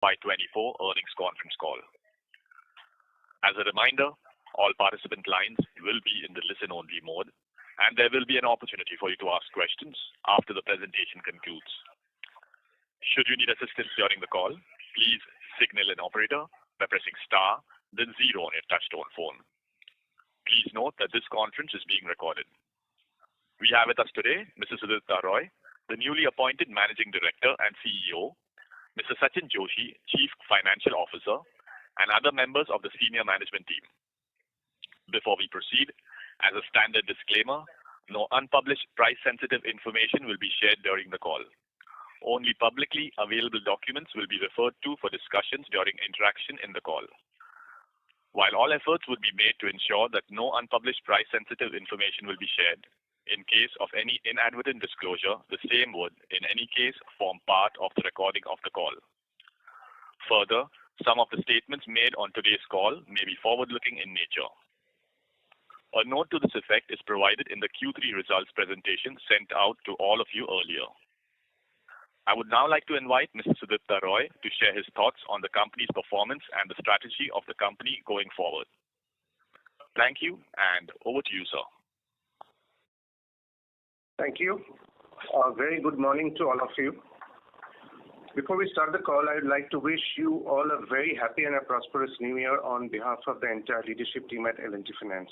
Q3FY24 earnings conference call. As a reminder, all participant lines will be in the listen-only mode, and there will be an opportunity for you to ask questions after the presentation concludes. Should you need assistance during the call, please signal an operator by pressing star, then 0 on your touchtone phone. Please note that this conference is being recorded. We have with us today Mr. Sudipta Roy, the newly appointed Managing Director and CEO, Mr. Sachin Joshi, Chief Financial Officer, and other members of the senior management team. Before we proceed, as a standard disclaimer, no unpublished price-sensitive information will be shared during the call. Only publicly available documents will be referred to for discussions during interaction in the call. While all efforts would be made to ensure that no unpublished price-sensitive information will be shared, in case of any inadvertent disclosure, the same would, in any case, form part of the recording of the call. Further, some of the statements made on today's call may be forward-looking in nature. A note to this effect is provided in the Q3 results presentation sent out to all of you earlier. I would now like to invite Mr. Sudipta Roy to share his thoughts on the company's performance and the strategy of the company going forward. Thank you, and over to you, sir. Thank you. Very good morning to all of you. Before we start the call, I would like to wish you all a very happy and a prosperous new year on behalf of the entire leadership team at L&T Finance.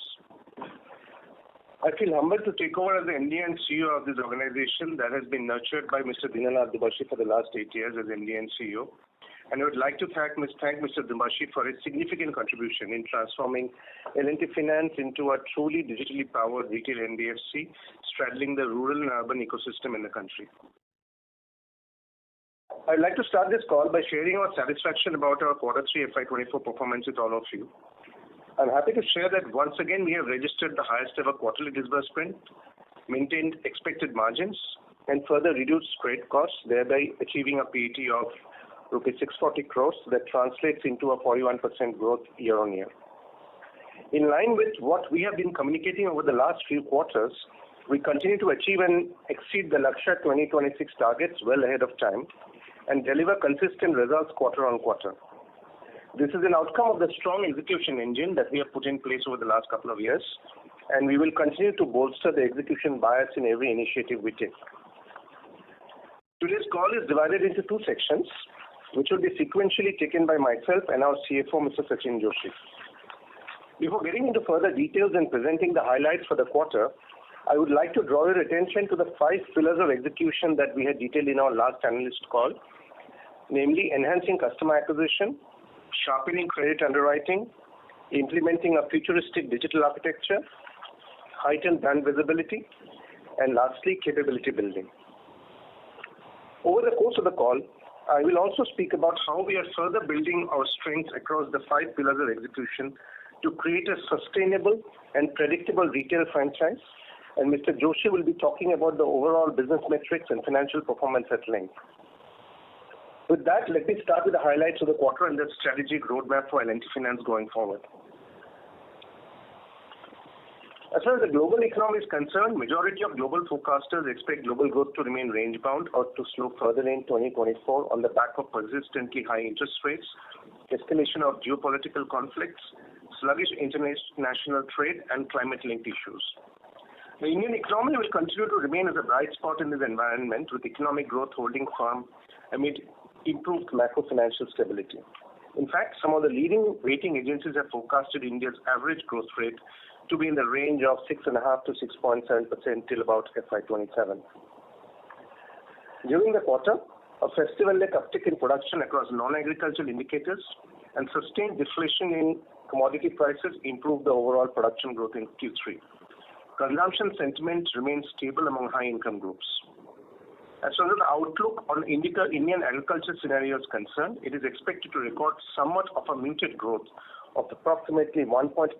I feel humbled to take over as the MD and CEO of this organization that has been nurtured by Mr. Dinanath Dubhashi for the last 8 years as MD and CEO. And I would like to thank Mr. Dubhashi for his significant contribution in transforming L&T Finance into a truly digitally powered retail NBFC, straddling the rural and urban ecosystem in the country. I'd like to start this call by sharing our satisfaction about our Q3 FY24 performance with all of you. I'm happy to share that once again we have registered the highest ever quarterly disbursement, maintained expected margins, and further reduced credit costs, thereby achieving a PAT of Rs 640 crores that translates into a 41% growth year on year. In line with what we have been communicating over the last few quarters, we continue to achieve and exceed the Lakshya 2026 targets well ahead of time and deliver consistent results quarter on quarter. This is an outcome of the strong execution engine that we have put in place over the last couple of years, and we will continue to bolster the execution bias in every initiative we take. Today's call is divided into two sections, which will be sequentially taken by myself and our CFO, Mr. Sachin Joshi. Before getting into further details and presenting the highlights for the quarter, I would like to draw your attention to the 5 pillars of execution that we had detailed in our last analyst call, namely enhancing customer acquisition, sharpening credit underwriting, implementing a futuristic digital architecture, heightened brand visibility, and lastly, capability building. Over the course of the call, I will also speak about how we are further building our strengths across the 5 pillars of execution to create a sustainable and predictable retail franchise, and Mr. Joshi will be talking about the overall business metrics and financial performance at length. With that, let me start with the highlights of the quarter and the strategic roadmap for L&T Finance going forward. As far as the global economy is concerned, majority of global forecasters expect global growth to remain range-bound or to slow further in 2024 on the back of persistently high interest rates, escalation of geopolitical conflicts, sluggish international trade, and climate-linked issues. The Indian economy will continue to remain as a bright spot in this environment, with economic growth holding firm amid improved macro-financial stability. In fact, some of the leading rating agencies have forecasted India's average growth rate to be in the range of 6.5% to 6.7% till about FY27. During the quarter, a festival-like uptick in production across non-agricultural indicators and sustained deflation in commodity prices improved the overall production growth in Q3. Consumption sentiment remains stable among high-income groups. As far as the outlook on Indian agriculture scenario is concerned, it is expected to record somewhat of a muted growth of approximately 1.8%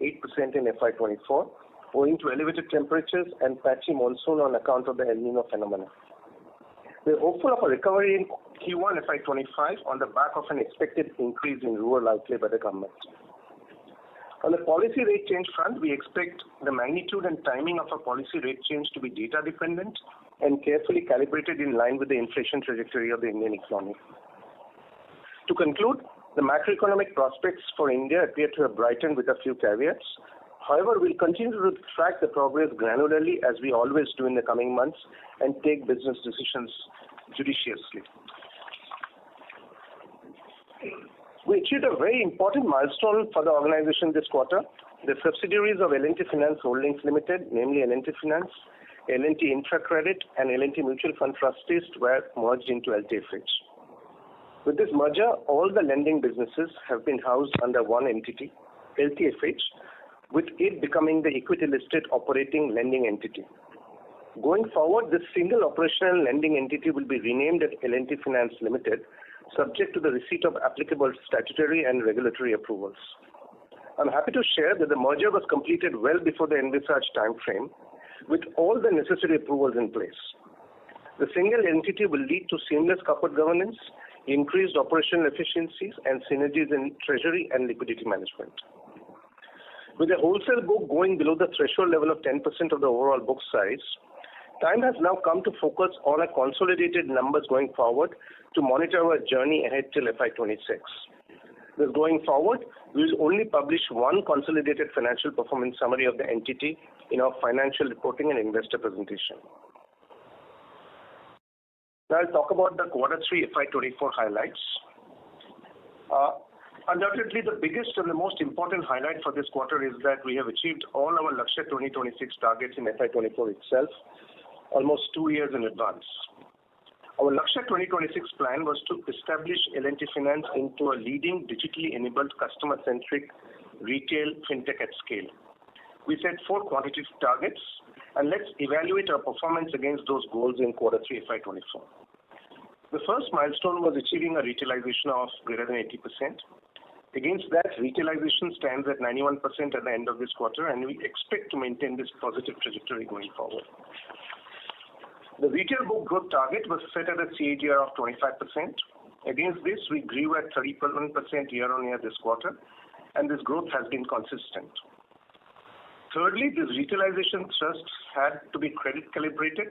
in FY24, owing to elevated temperatures and patchy monsoon on account of the El Niño phenomenon. We are hopeful of a recovery in Q1 FY25 on the back of an expected increase in rural outlay by the government. On the policy rate change front, we expect the magnitude and timing of a policy rate change to be data dependent and carefully calibrated in line with the inflation trajectory of the Indian economy. To conclude, the macroeconomic prospects for India appear to have brightened with a few caveats. However, we'll continue to track the progress granularly as we always do in the coming months and take business decisions judiciously. We achieved a very important milestone for the organization this quarter. The subsidiaries of L&T Finance Holdings Limited, namely L&T Finance, L&T Infra Credit, and L&T Mutual Fund Trustees were merged into L&TFH. With this merger, all the lending businesses have been housed under one entity, L&TFH, with it becoming the equity-listed operating lending entity. Going forward, this single operational lending entity will be renamed as L&T Finance Limited, subject to the receipt of applicable statutory and regulatory approvals. I'm happy to share that the merger was completed well before the envisaged time frame, with all the necessary approvals in place. The single entity will lead to seamless corporate governance, increased operational efficiencies, and synergies in treasury and liquidity management. With the wholesale book going below the threshold level of 10% of the overall book size, time has now come to focus on our consolidated numbers going forward to monitor our journey ahead till FY26. Thus, going forward, we will only publish one consolidated financial performance summary of the entity in our financial reporting and investor presentation. Now I'll talk about the Q3 FY24 highlights. Undoubtedly, the biggest and the most important highlight for this quarter is that we have achieved all our Lakshya 2026 targets in FY24 itself, almost 2 years in advance. Our Lakshya 2026 plan was to establish L&T Finance into a leading digitally enabled customer-centric retail fintech at scale. We set 4 quantitative targets, and let's evaluate our performance against those goals in Q3 FY24. The first milestone was achieving a retailization of greater than 80%. Against that, retailization stands at 91% at the end of this quarter, and we expect to maintain this positive trajectory going forward. The retail book growth target was set at a CAGR of 25%. Against this, we grew at 31% year-on-year this quarter, and this growth has been consistent. Thirdly, this retailization thrust had to be credit calibrated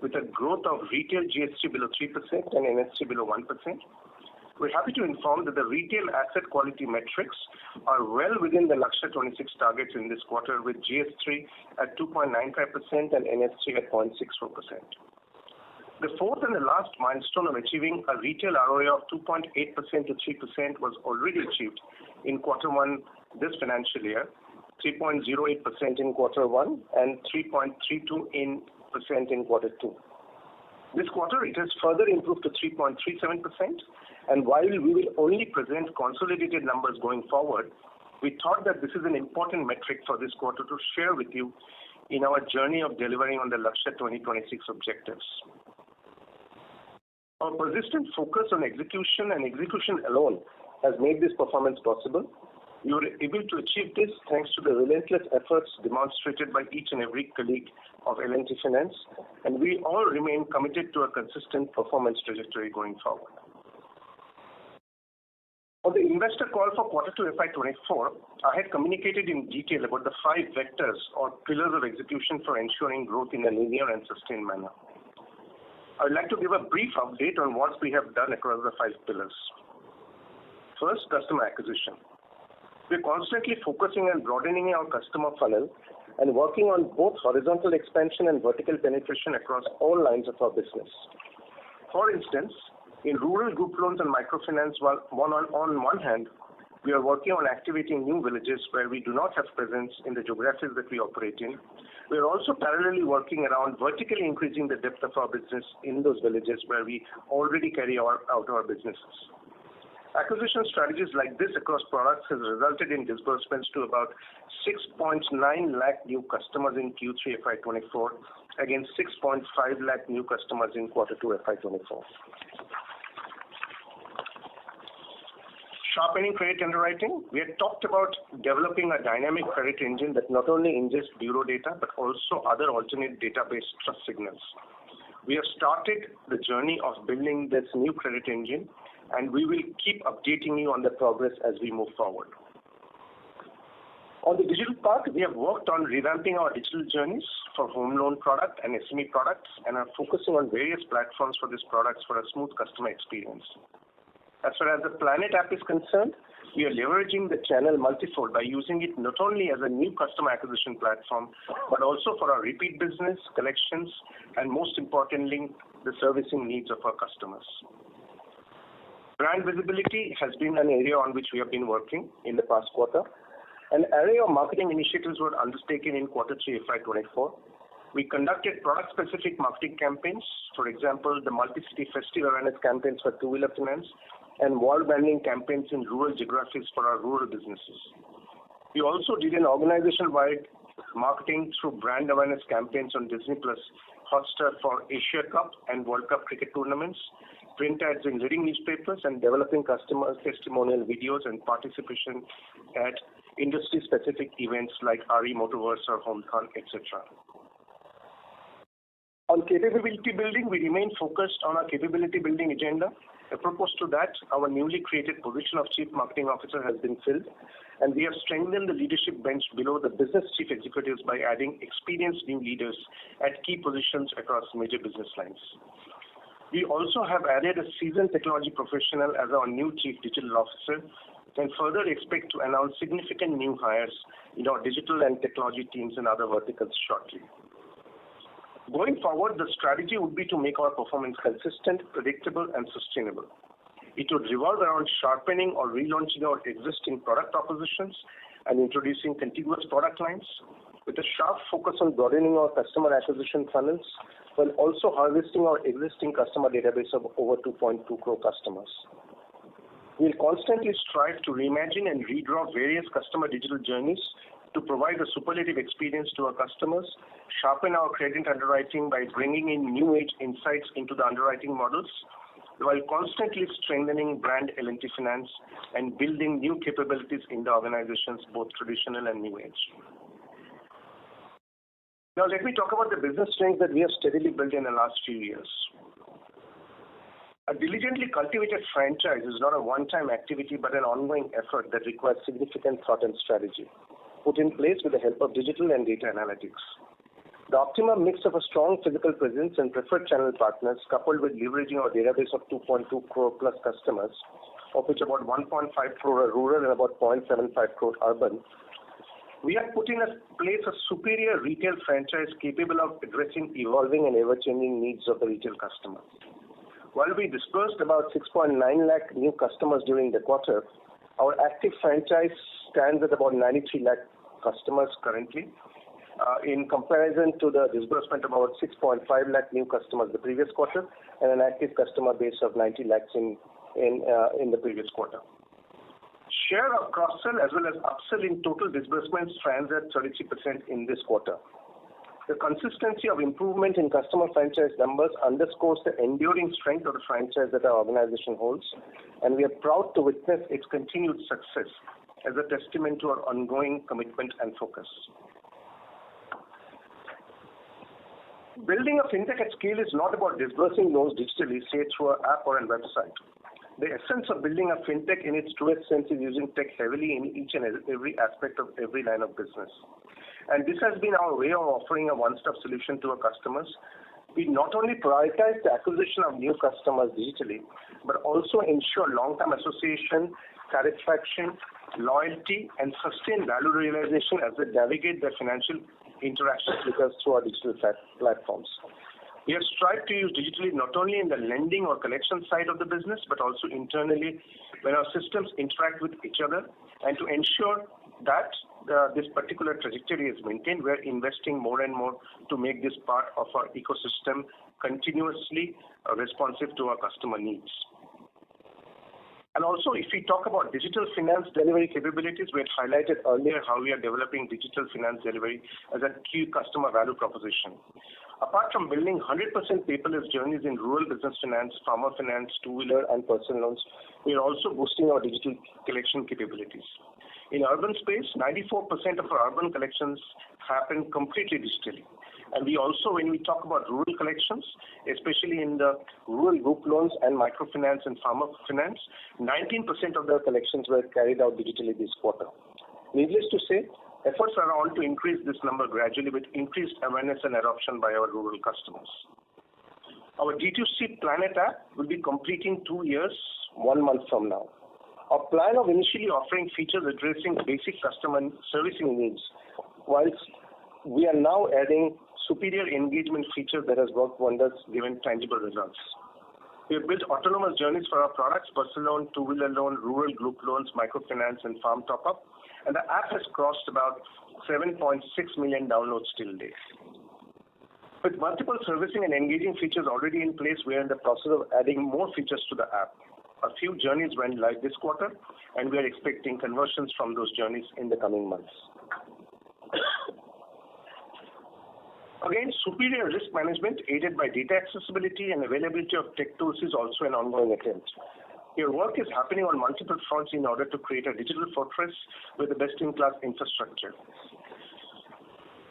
with a growth of retail GS3 below 3% and NS3 below 1%. We're happy to inform that the retail asset quality metrics are well within the Lakshya 26 targets in this quarter, with GS3 at 2.95% and NS3 at 0.64%. The fourth and the last milestone of achieving a retail ROA of 2.8% to 3% was already achieved in Q1 this financial year, 3.08% in Q1 and 3.32% in Q2. This quarter, it has further improved to 3.37%, and while we will only present consolidated numbers going forward, we thought that this is an important metric for this quarter to share with you in our journey of delivering on the Lakshya 2026 objectives. Our persistent focus on execution and execution alone has made this performance possible. We were able to achieve this thanks to the relentless efforts demonstrated by each and every colleague of L&T Finance, and we all remain committed to a consistent performance trajectory going forward. On the investor call for Q2 FY24, I had communicated in detail about the 5 vectors or pillars of execution for ensuring growth in a linear and sustained manner. I would like to give a brief update on what we have done across the 5 pillars. First, customer acquisition. We are constantly focusing on broadening our customer funnel and working on both horizontal expansion and vertical penetration across all lines of our business. For instance, in rural group loans and microfinance, on one hand, we are working on activating new villages where we do not have presence in the geographies that we operate in. We are also parallelly working around vertically increasing the depth of our business in those villages where we already carry out our businesses. Acquisition strategies like this across products has resulted in disbursements to about 6.9 lakh new customers in Q3 FY24 against 6.5 lakh new customers in Q2 FY24. Sharpening credit underwriting. We had talked about developing a dynamic credit engine that not only ingests bureau data but also other alternate database trust signals. We have started the journey of building this new credit engine, and we will keep updating you on the progress as we move forward. On the digital part, we have worked on revamping our digital journeys for home loan product and SME products and are focusing on various platforms for these products for a smooth customer experience. As far as the Planet app is concerned, we are leveraging the channel multifold by using it not only as a new customer acquisition platform, but also for our repeat business, collections, and most importantly, the servicing needs of our customers. Brand visibility has been an area on which we have been working in the past quarter. An array of marketing initiatives were undertaken in Q3 FY24. We conducted product-specific marketing campaigns, for example, the multi-city festive awareness campaigns for two-wheeler finance and wall branding campaigns in rural geographies for our rural businesses. We also did an organization-wide marketing through brand awareness campaigns on Disney Plus, Hotstar for Asia Cup and World Cup cricket tournaments, print ads in leading newspapers, and developing customer testimonial videos and participation at industry-specific events like RE Motorverse or HomeCon, etc. On capability building, we remain focused on our capability building agenda. Apropos to that, our newly created position of Chief Marketing Officer has been filled, and we have strengthened the leadership bench below the business chief executives by adding experienced new leaders at key positions across major business lines. We also have added a seasoned technology professional as our new Chief Digital Officer and further expect to announce significant new hires in our digital and technology teams and other verticals shortly. Going forward, the strategy would be to make our performance consistent, predictable, and sustainable. It would revolve around sharpening or relaunching our existing product propositions and introducing contiguous product lines with a sharp focus on broadening our customer acquisition funnels while also harvesting our existing customer database of over 2.2 crore customers. We'll constantly strive to reimagine and redraw various customer digital journeys to provide a superlative experience to our customers, sharpen our credit underwriting by bringing in new age insights into the underwriting models, while constantly strengthening brand L&T Finance and building new capabilities in the organizations, both traditional and new age. Now let me talk about the business strengths that we have steadily built in the last few years. A diligently cultivated franchise is not a one-time activity but an ongoing effort that requires significant thought and strategy, put in place with the help of digital and data analytics. The optimum mix of a strong physical presence and preferred channel partners coupled with leveraging our database of 2.2 crore plus customers, of which about 1.5 crore are rural and about 0.75 crore urban, we have put in place a superior retail franchise capable of addressing evolving and ever-changing needs of the retail customer. While we disbursed about 6.9 lakh new customers during the quarter, our active franchise stands at about 93 lakh customers currently, in comparison to the disbursement of about 6.5 lakh new customers the previous quarter and an active customer base of 90 lakhs in the previous quarter. Share of cross-sell as well as upsell in total disbursements stands at 33% in this quarter. The consistency of improvement in customer franchise numbers underscores the enduring strength of the franchise that our organization holds, and we are proud to witness its continued success as a testament to our ongoing commitment and focus. Building a fintech at scale is not about disbursing loans digitally, say through an app or a website. The essence of building a fintech in its truest sense is using tech heavily in each and every aspect of every line of business. And this has been our way of offering a one-stop solution to our customers. We not only prioritize the acquisition of new customers digitally, but also ensure long-term association, satisfaction, loyalty, and sustained value realization as they navigate their financial interactions with us through our digital platforms. We have strived to use digitally not only in the lending or collection side of the business, but also internally when our systems interact with each other. And to ensure that this particular trajectory is maintained, we're investing more and more to make this part of our ecosystem continuously responsive to our customer needs. And also, if we talk about digital finance delivery capabilities, we had highlighted earlier how we are developing digital finance delivery as a key customer value proposition. Apart from building 100% paperless journeys in rural business finance, farmer finance, two-wheeler, and personal loans, we are also boosting our digital collection capabilities. In urban space, 94% of our urban collections happen completely digitally. And we also, when we talk about rural collections, especially in the rural group loans and microfinance and farmer finance, 19% of the collections were carried out digitally this quarter. Needless to say, efforts are on to increase this number gradually with increased awareness and adoption by our rural customers. Our D2C Planet app will be completing 2 years 1 month from now. Our plan of initially offering features addressing basic customer servicing needs, whilst we are now adding superior engagement features that has worked wonders given tangible results. We have built autonomous journeys for our products, personal loan, two-wheeler loan, rural group loans, microfinance, and farm top-up, and the app has crossed about 7.6 million downloads till date. With multiple servicing and engaging features already in place, we are in the process of adding more features to the app. A few journeys went live this quarter, and we are expecting conversions from those journeys in the coming months. Again, superior risk management aided by data accessibility and availability of tech tools is also an ongoing attempt. Your work is happening on multiple fronts in order to create a digital fortress with the best-in-class infrastructure.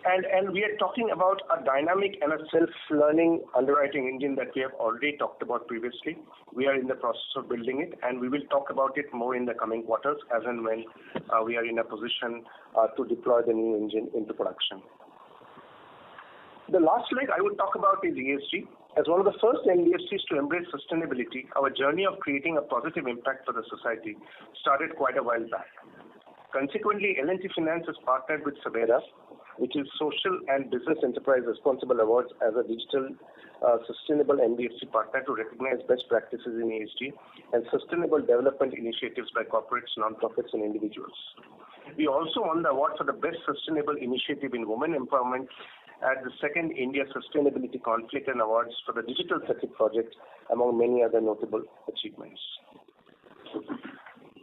And we are talking about a dynamic and a self-learning underwriting engine that we have already talked about previously. We are in the process of building it, and we will talk about it more in the coming quarters as and when we are in a position to deploy the new engine into production. The last leg I would talk about is ESG. As one of the first NBFCs to embrace sustainability, our journey of creating a positive impact for the society started quite a while back. Consequently, L&T Finance has partnered with Sabera, which is Social and Business Enterprise Responsible Awards, as a digital sustainable NBFC partner to recognize best practices in ESG and sustainable development initiatives by corporates, non-profits, and individuals. We also won the award for the best sustainable initiative in women empowerment at the second India Sustainability Conflict and Awards for the Digital Circuit project, among many other notable achievements.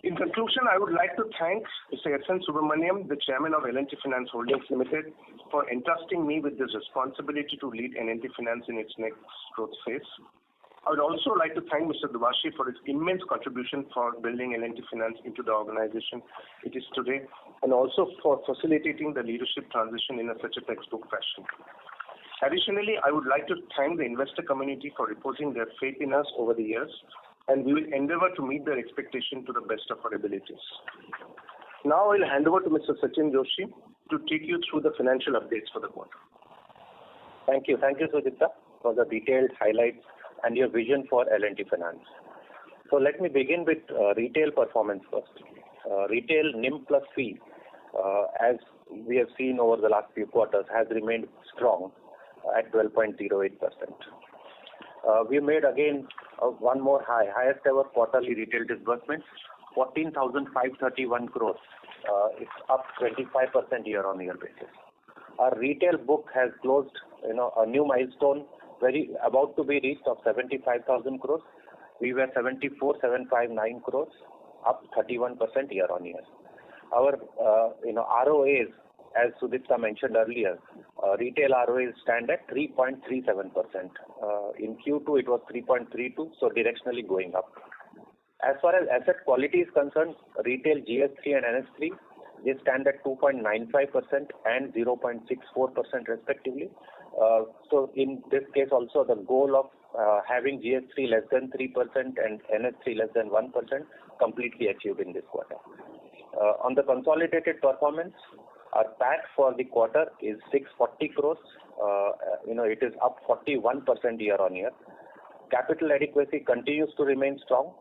In conclusion, I would like to thank Mr. S.N. Subramaniam, the Chairman of L&T Finance Holdings Limited, for entrusting me with this responsibility to lead L&T Finance in its next growth phase. I would also like to thank Mr. Dubhashi for his immense contribution for building L&T Finance into the organization it is today, and also for facilitating the leadership transition in such a textbook fashion. Additionally, I would like to thank the investor community for reposing their faith in us over the years, and we will endeavor to meet their expectation to the best of our abilities. Now I will hand over to Mr. Sachin Joshi to take you through the financial updates for the quarter. Thank you, Sudipta, for the detailed highlights and your vision for L&T Finance. So let me begin with retail performance first. Retail NIM plus fee, as we have seen over the last few quarters, has remained strong at 12.08%. We made again one more highest ever quarterly retail disbursements, 14,531 crores. It's up 25% year-on-year basis. Our retail book has closed, a new milestone, about to be reached, of 75,000 crores. We were 74,759 crores, up 31% year-on-year. Our ROAs, as Sudipta mentioned earlier, retail ROAs stand at 3.37%. In Q2 it was 3.32, so directionally going up. As far as asset quality is concerned, retail GS3 and NS3, they stand at 2.95% and 0.64% respectively. So in this case also, the goal of having GS3 less than 3% and NS3 less than 1% completely achieved in this quarter. On the consolidated performance, our PAT for the quarter is 640 crores. It is up 41% year-on-year. Capital adequacy continues to remain strong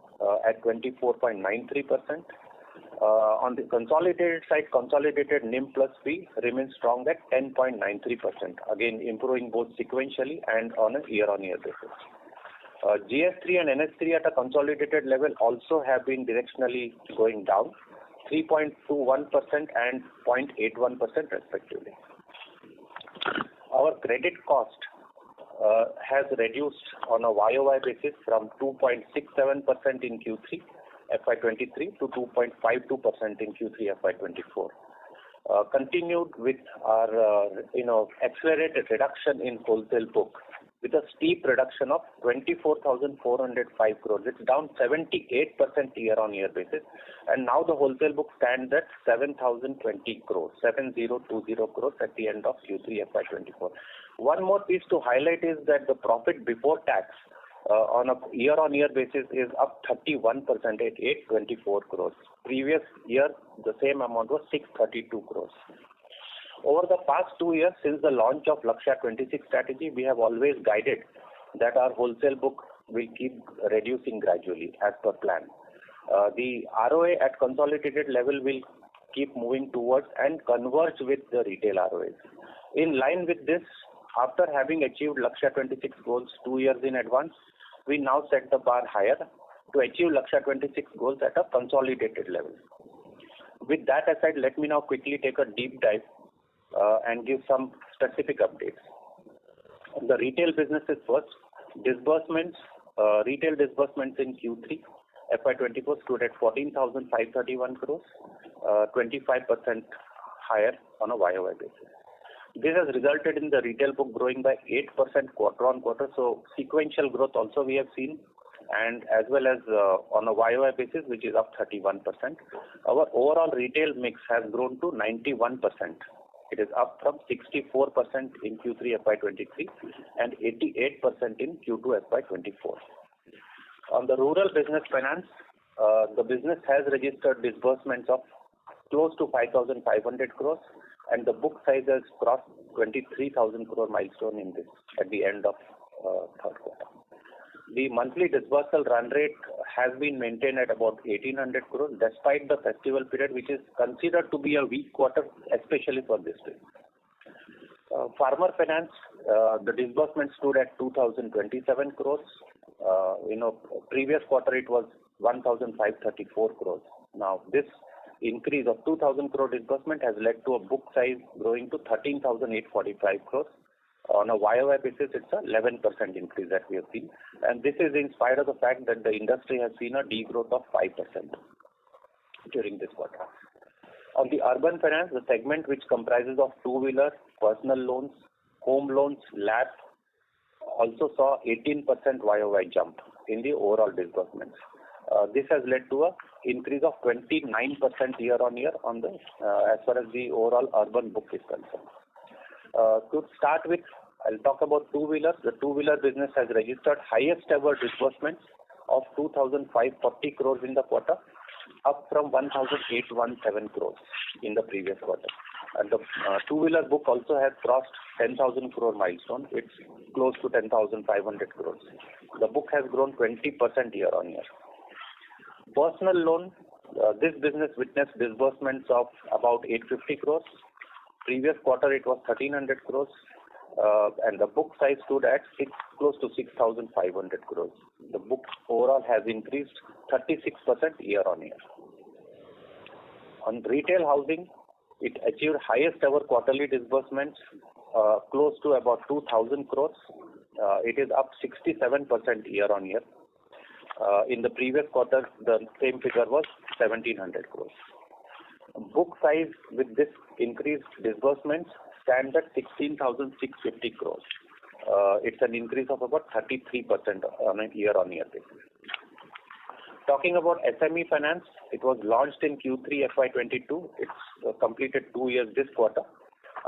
at 24.93%. On the consolidated side, consolidated NIM plus fee remains strong at 10.93%, again improving both sequentially and on a year-on-year basis. GS3 and NS3 at a consolidated level also have been directionally going down, 3.21% and 0.81% respectively. Our credit cost has reduced on a YOY basis from 2.67% in Q3 FY23 to 2.52% in Q3 FY24. Continued with our accelerated reduction in wholesale book with a steep reduction of 24,405 crores. It's down 78% year-on-year basis, and now the wholesale book stands at 7,020 crores, 7,020 crores at the end of Q3 FY24. One more piece to highlight is that the profit before tax on a year-on-year basis is up 31% at 824 crores. Previous year, the same amount was 632 crores. Over the past 2 years, since the launch of Lakshya 26 strategy, we have always guided that our wholesale book will keep reducing gradually as per plan. The ROA at consolidated level will keep moving towards and converge with the retail ROAs. In line with this, after having achieved Lakshya 26 goals 2 years in advance, we now set the bar higher to achieve Lakshya 26 goals at a consolidated level. With that aside, let me now quickly take a deep dive and give some specific updates. The retail businesses first. Disbursements, retail disbursements in Q3 FY24 stood at 14,531 crores, 25% higher on a YOY basis. This has resulted in the retail book growing by 8% quarter on quarter. So sequential growth also we have seen, and as well as on a YOY basis, which is up 31%. Our overall retail mix has grown to 91%. It is up from 64% in Q3 FY23 and 88% in Q2 FY24. On the rural business finance, the business has registered disbursements of close to 5,500 crores, and the book size has crossed 23,000 crore milestone in this at the end of third quarter. The monthly disbursal run rate has been maintained at about 1,800 crores despite the festival period, which is considered to be a weak quarter, especially for this period. Farmer finance, the disbursement stood at 2,027 crores. Previous quarter it was 1,534 crores. Now this increase of 2,000 crore disbursement has led to a book size growing to 13,845 crores. On a YOY basis, it's a 11% increase that we have seen, and this is in spite of the fact that the industry has seen a degrowth of 5% during this quarter. On the urban finance, the segment which comprises of two-wheeler, personal loans, home loans, LAP, also saw 18% YOY jump in the overall disbursements. This has led to an increase of 29% year on year on the as far as the overall urban book is concerned. To start with, I'll talk about two-wheelers. The two-wheeler business has registered highest ever disbursements of 2,540 crores in the quarter, up from 1,817 crores in the previous quarter. And the two-wheeler book also has crossed 10,000 crore milestone. It's close to 10,500 crores. The book has grown 20% year on year. Personal loan, this business witnessed disbursements of about 850 crores. Previous quarter it was 1,300 crores, and the book size stood at close to 6,500 crores. The book overall has increased 36% year on year. On retail housing, it achieved highest ever quarterly disbursements, close to about 2,000 crores. It is up 67% year on year. In the previous quarter, the same figure was 1,700 crores. Book size with this increased disbursements stands at 16,650 crores. It's an increase of about 33% on a year-on-year basis. Talking about SME finance, it was launched in Q3 FY22. It's completed 2 years this quarter.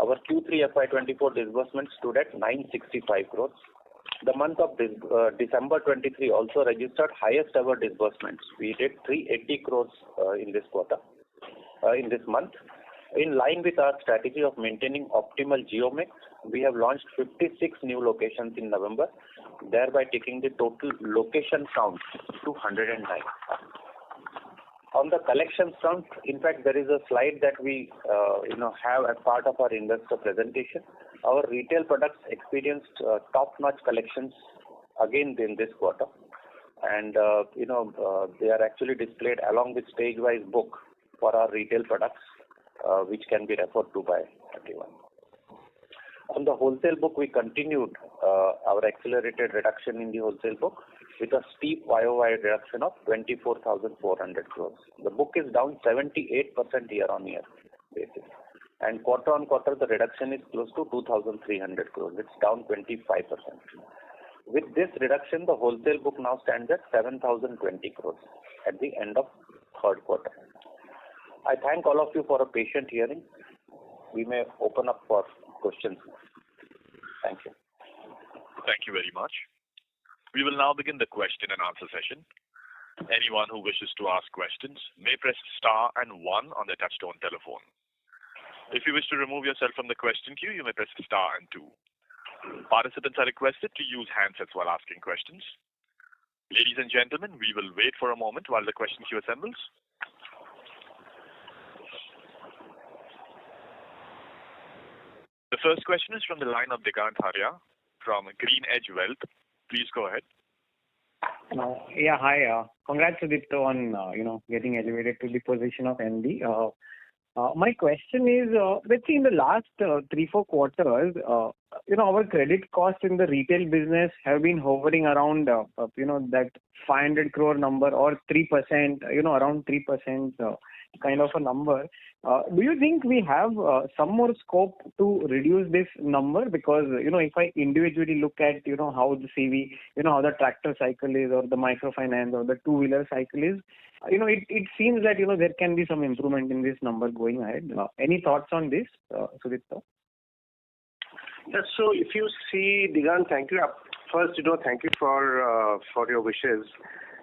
Our Q3 FY24 disbursements stood at 965 crores. The month of December 23 also registered highest ever disbursements. We did 380 crores in this quarter. In this month, in line with our strategy of maintaining optimal geo mix, we have launched 56 new locations in November, thereby taking the total location count to 109. On the collection front, in fact, there is a slide that we have as part of our investor presentation. Our retail products experienced top-notch collections again in this quarter, and they are actually displayed along with stage-wise book for our retail products, which can be referred to by everyone. On the wholesale book, we continued our accelerated reduction in the wholesale book with a steep YOY reduction of 24,400 crores. The book is down 78% year-on-year basis, and quarter-on-quarter the reduction is close to 2,300 crores. It's down 25%. With this reduction, the wholesale book now stands at 7,020 crores at the end of third quarter. I thank all of you for a patient hearing. We may open up for questions. Thank you. Thank you very much. We will now begin the question and answer session. Anyone who wishes to ask questions may press star and 1 on their touchtone telephone. If you wish to remove yourself from the question queue, you may press star and 2. Participants are requested to use handsets while asking questions. Ladies and gentlemen, we will wait for a moment while the question queue assembles. The first question is from the line of Digant Haria from Green Edge Wealth. Please go ahead. Hi. Congrats, Sudipto, on getting elevated to the position of MD. My question is, let's see, in the last 3-4 quarters, our credit costs in the retail business have been hovering around, that 500 crore number or 3%, around 3% kind of a number. Do you think we have some more scope to reduce this number? Because, if I individually look at, how the CV, how the tractor cycle is or the microfinance or the two-wheeler cycle is, it seems that, there can be some improvement in this number going ahead. Any thoughts on this, Sudipto? Yes, so if you see, Digant, thank you. First, thank you for your wishes.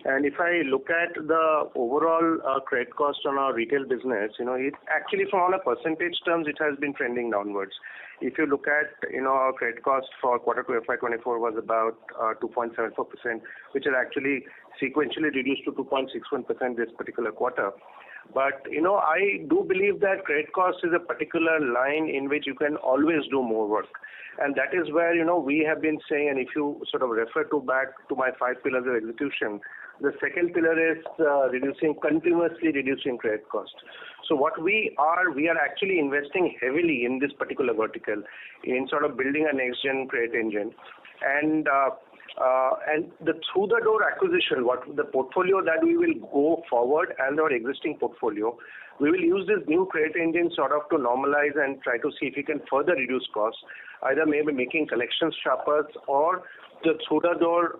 And if I look at the overall credit cost on our retail business, it actually from on a percentage terms, it has been trending downwards. If you look at, our credit cost for Q2 FY24 was about 2.74%, which has actually sequentially reduced to 2.61% this particular quarter. But, I do believe that credit cost is a particular line in which you can always do more work. And that is where, we have been saying, and if you sort of refer back to my 5 pillars of execution, the second pillar is continuously reducing credit cost. So what we are actually investing heavily in this particular vertical in sort of building a next-gen credit engine. And the through-the-door acquisition, the portfolio that we will go forward and our existing portfolio, we will use this new credit engine sort of to normalize and try to see if we can further reduce costs, either maybe making collections sharper or the through-the-door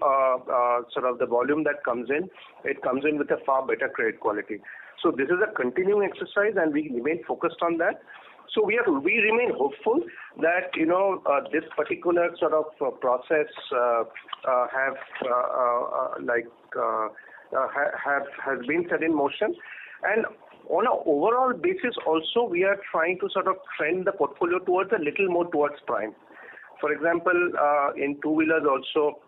sort of the volume that comes in, it comes in with a far better credit quality. So this is a continuing exercise and we remain focused on that. So we remain hopeful that this particular sort of process has been set in motion, and on an overall basis also we are trying to sort of trend the portfolio towards a little more towards prime. For example, in two-wheelers also,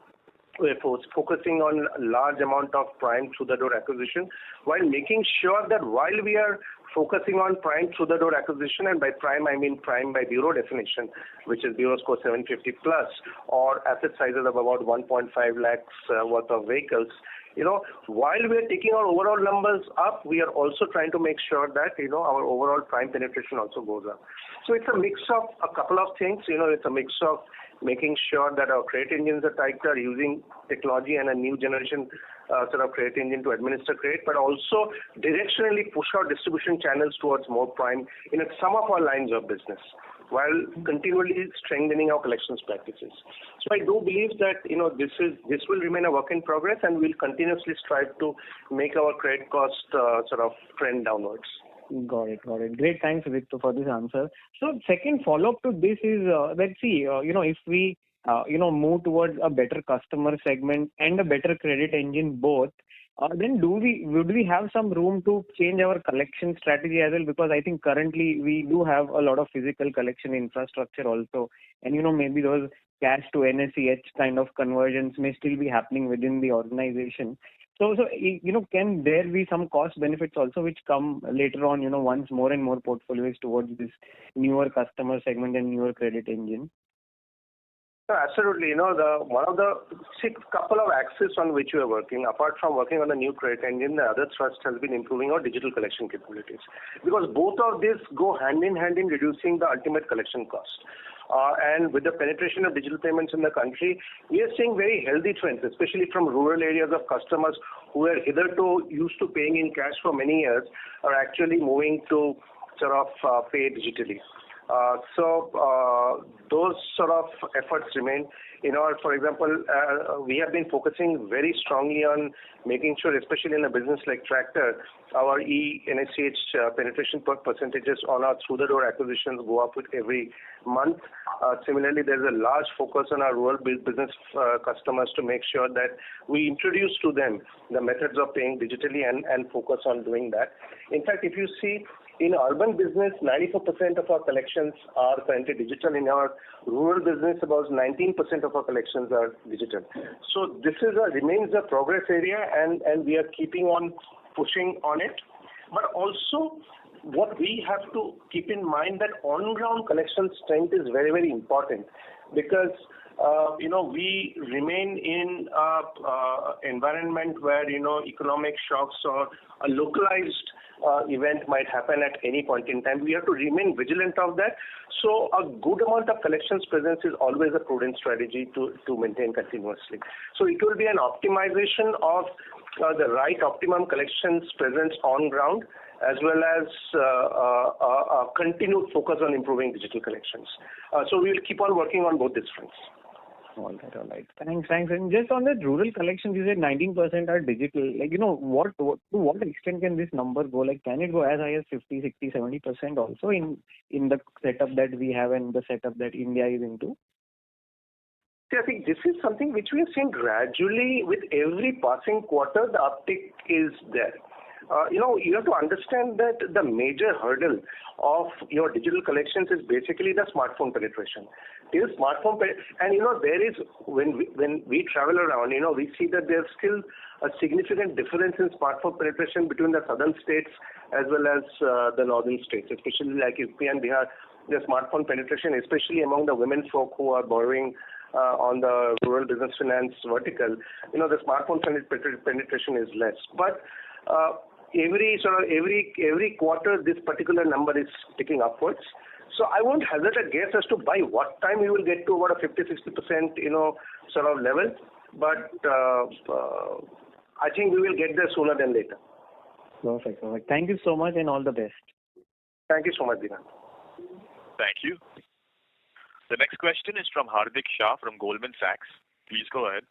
we're focusing on a large amount of prime through-the-door acquisition, while making sure that while we are focusing on prime through-the-door acquisition, and by prime I mean prime by bureau definition, which is bureau score 750 plus, or asset sizes of about 1.5 lakhs worth of vehicles, while we are taking our overall numbers up, we are also trying to make sure that, our overall prime penetration also goes up. So it's a mix of a couple of things. It's a mix of making sure that our credit engines are tighter, using technology and a new generation sort of credit engine to administer credit, but also directionally push our distribution channels towards more prime in some of our lines of business, while continually strengthening our collections practices. So I do believe that this will remain a work in progress, and we'll continuously strive to make our credit cost sort of trend downwards. Got it. Great, thanks, Sudipto, for this answer. So second follow-up to this is, let's see, if we move towards a better customer segment and a better credit engine both, then would we have some room to change our collection strategy as well? Because I think currently we do have a lot of physical collection infrastructure also, and maybe those cash to NSCH kind of conversions may still be happening within the organization. So can there be some cost benefits also which come later on, once more and more portfolios towards this newer customer segment and newer credit engine? Absolutely. One of the couple of axes on which we are working, apart from working on the new credit engine, the other thrust has been improving our digital collection capabilities. Because both of these go hand in hand in reducing the ultimate collection cost. And with the penetration of digital payments in the country, we are seeing very healthy trends, especially from rural areas of customers who are hitherto used to paying in cash for many years, are actually moving to sort of pay digitally. So those sort of efforts remain. For example, we have been focusing very strongly on making sure, especially in a business like tractor, our e-NSCH penetration percentages on our through-the-door acquisitions go up with every month. Similarly, there's a large focus on our rural business customers to make sure that we introduce to them the methods of paying digitally and focus on doing that. In fact, if you see, in urban business, 94% of our collections are currently digital. In our rural business, about 19% of our collections are digital. So this remains a progress area, and we are keeping on pushing on it. But also, what we have to keep in mind that on-ground collection strength is very, very important, because we remain in an environment where economic shocks or a localized event might happen at any point in time. We have to remain vigilant of that. So a good amount of collections presence is always a prudent strategy to maintain continuously. So it will be an optimization of the right optimum collections presence on ground, as well as a continued focus on improving digital collections. So we will keep on working on both these fronts. All right. Thanks. And just on the rural collections, you said 19% are digital. To what extent can this number go? Can it go as high as 50, 60, 70% also in the setup that we have and the setup that India is into? I think this is something which we are seeing gradually with every passing quarter. The uptick is there. You have to understand that the major hurdle of your digital collections is basically the smartphone penetration. Till smartphone and there is, when we travel around, we see that there's still a significant difference in smartphone penetration between the southern states as well as the northern states, especially like UP and Bihar. The smartphone penetration, especially among the women folk who are borrowing on the rural business finance vertical, the smartphone penetration is less. But every quarter, this particular number is ticking upwards. So I won't hazard a guess as to by what time we will get to about a 50-60% sort of level. But I think we will get there sooner than later. Perfect. Thank you so much, and all the best. Thank you so much, Dinan. Thank you. The next question is from Hardik Shah from Goldman Sachs. Please go ahead.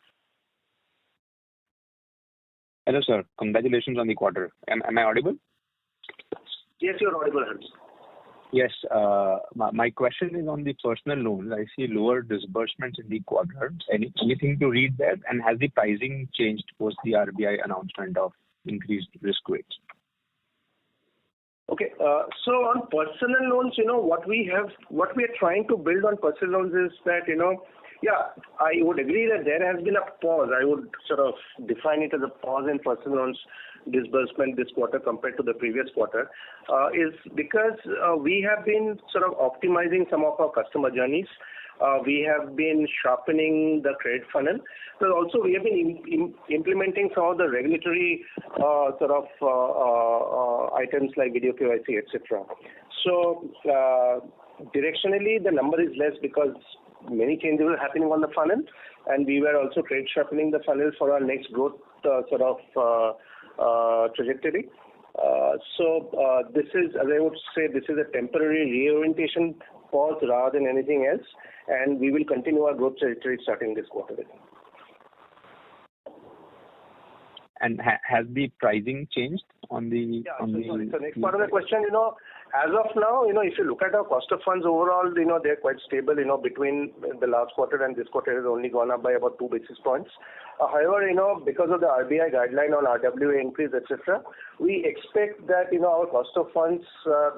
Hello, sir. Congratulations on the quarter. Am I audible? Yes, you're audible, Hardik. Yes. My question is on the personal loans. I see lower disbursements in the quarter. Anything to read there? And has the pricing changed post the RBI announcement of increased risk weights? Okay. So on personal loans, what we are trying to build on personal loans is that, I would agree that there has been a pause. I would sort of define it as a pause in personal loans disbursement this quarter compared to the previous quarter, is because we have been sort of optimizing some of our customer journeys. We have been sharpening the credit funnel. But also we have been implementing some of the regulatory items like video KYC, etc. So directionally, the number is less because many changes were happening on the funnel, and we were also credit sharpening the funnel for our next growth trajectory. So this is, as I would say, this is a temporary reorientation pause rather than anything else, and we will continue our growth trajectory starting this quarter. And has the pricing changed on the? So next part of the question, as of now, if you look at our cost of funds overall, they're quite stable. Between the last quarter and this quarter, has only gone up by about 2 basis points. However, because of the RBI guideline on RWA increase, etc., we expect that our cost of funds,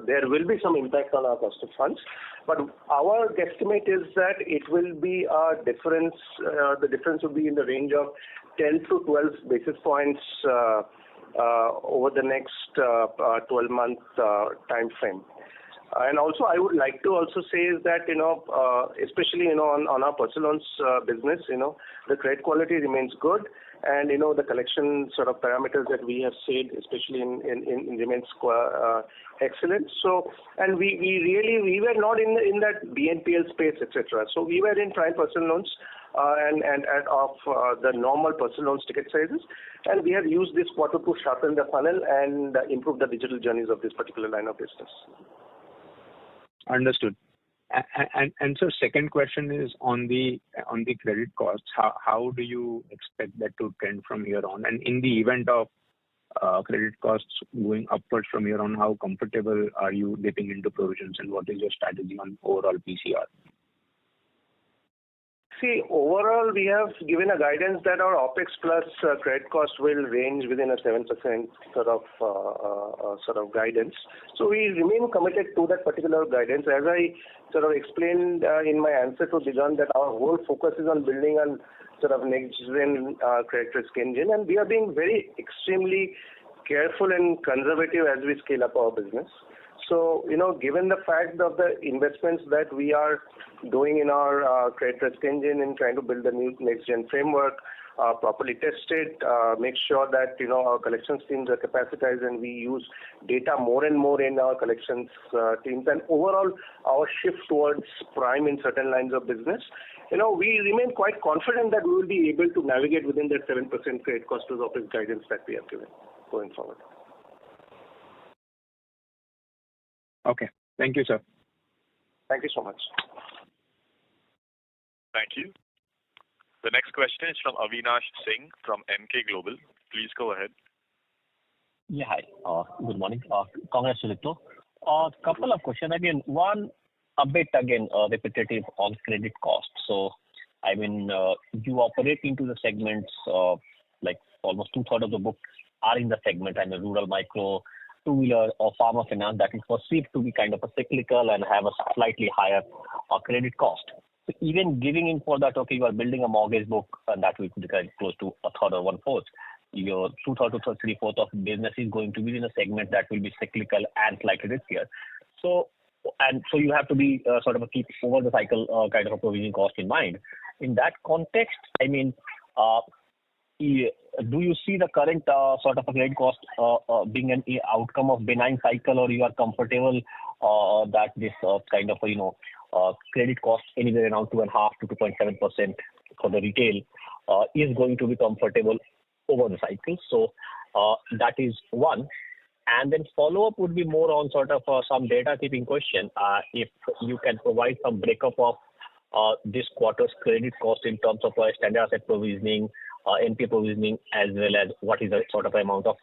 there will be some impact on our cost of funds. But our guesstimate is that it will be a difference. The difference will be in the range of 10 to 12 basis points over the next 12-month time frame. And also, I would like to also say is that, especially, on our personal loans business, the credit quality remains good, and, the collection sort of parameters that we have said, especially in remains excellent. So, and we were not in that BNPL space, etc. So we were in prime personal loans and of the normal personal loans ticket sizes, and we have used this quarter to sharpen the funnel and improve the digital journeys of this particular line of business. Understood. And so second question is on the credit costs. How do you expect that to trend from here on? And in the event of credit costs going upwards from here on, how comfortable are you dipping into provisions, and what is your strategy on overall PCR? See, overall, we have given a guidance that our OpEx plus credit cost will range within a 7% sort of guidance. So we remain committed to that particular guidance. As I sort of explained in my answer to Digant, that our whole focus is on building a sort of next-gen credit risk engine, and we are being very extremely careful and conservative as we scale up our business. So, given the fact of the investments that we are doing in our credit risk engine and trying to build a new next-gen framework, properly tested, make sure that, our collections teams are capacitized and we use data more and more in our collections teams, and overall our shift towards prime in certain lines of business, we remain quite confident that we will be able to navigate within that 7% credit cost to OpEx guidance that we have given going forward. Okay. Thank you, sir. Thank you so much. Thank you. The next question is from Avinash Singh from Emkay Global. Please go ahead. Yeah, hi. Good morning. Congrats, Sudipto. Couple of questions. Again, one a bit repetitive on credit cost. So, you operate into the segments like almost 2/3 of the book are in the segment, rural, micro, two-wheeler or farmer finance that is perceived to be kind of a cyclical and have a slightly higher credit cost. So even giving in for that, okay, you are building a mortgage book and that will be close to 1/3 or 1/4. Your 2/3 to 3/4 of business is going to be in a segment that will be cyclical and slightly riskier. So you have to be sort of keep over the cycle kind of a provisioning cost in mind. In that context, do you see the current sort of a credit cost being an outcome of benign cycle, or you are comfortable that this kind of credit cost anywhere around 2.5% to 2.7% for the retail is going to be comfortable over the cycle? So that is one. And then follow-up would be more on sort of some data keeping question. If you can provide some breakup of this quarter's credit cost in terms of standard asset provisioning, NPA provisioning, as well as what is the sort of amount of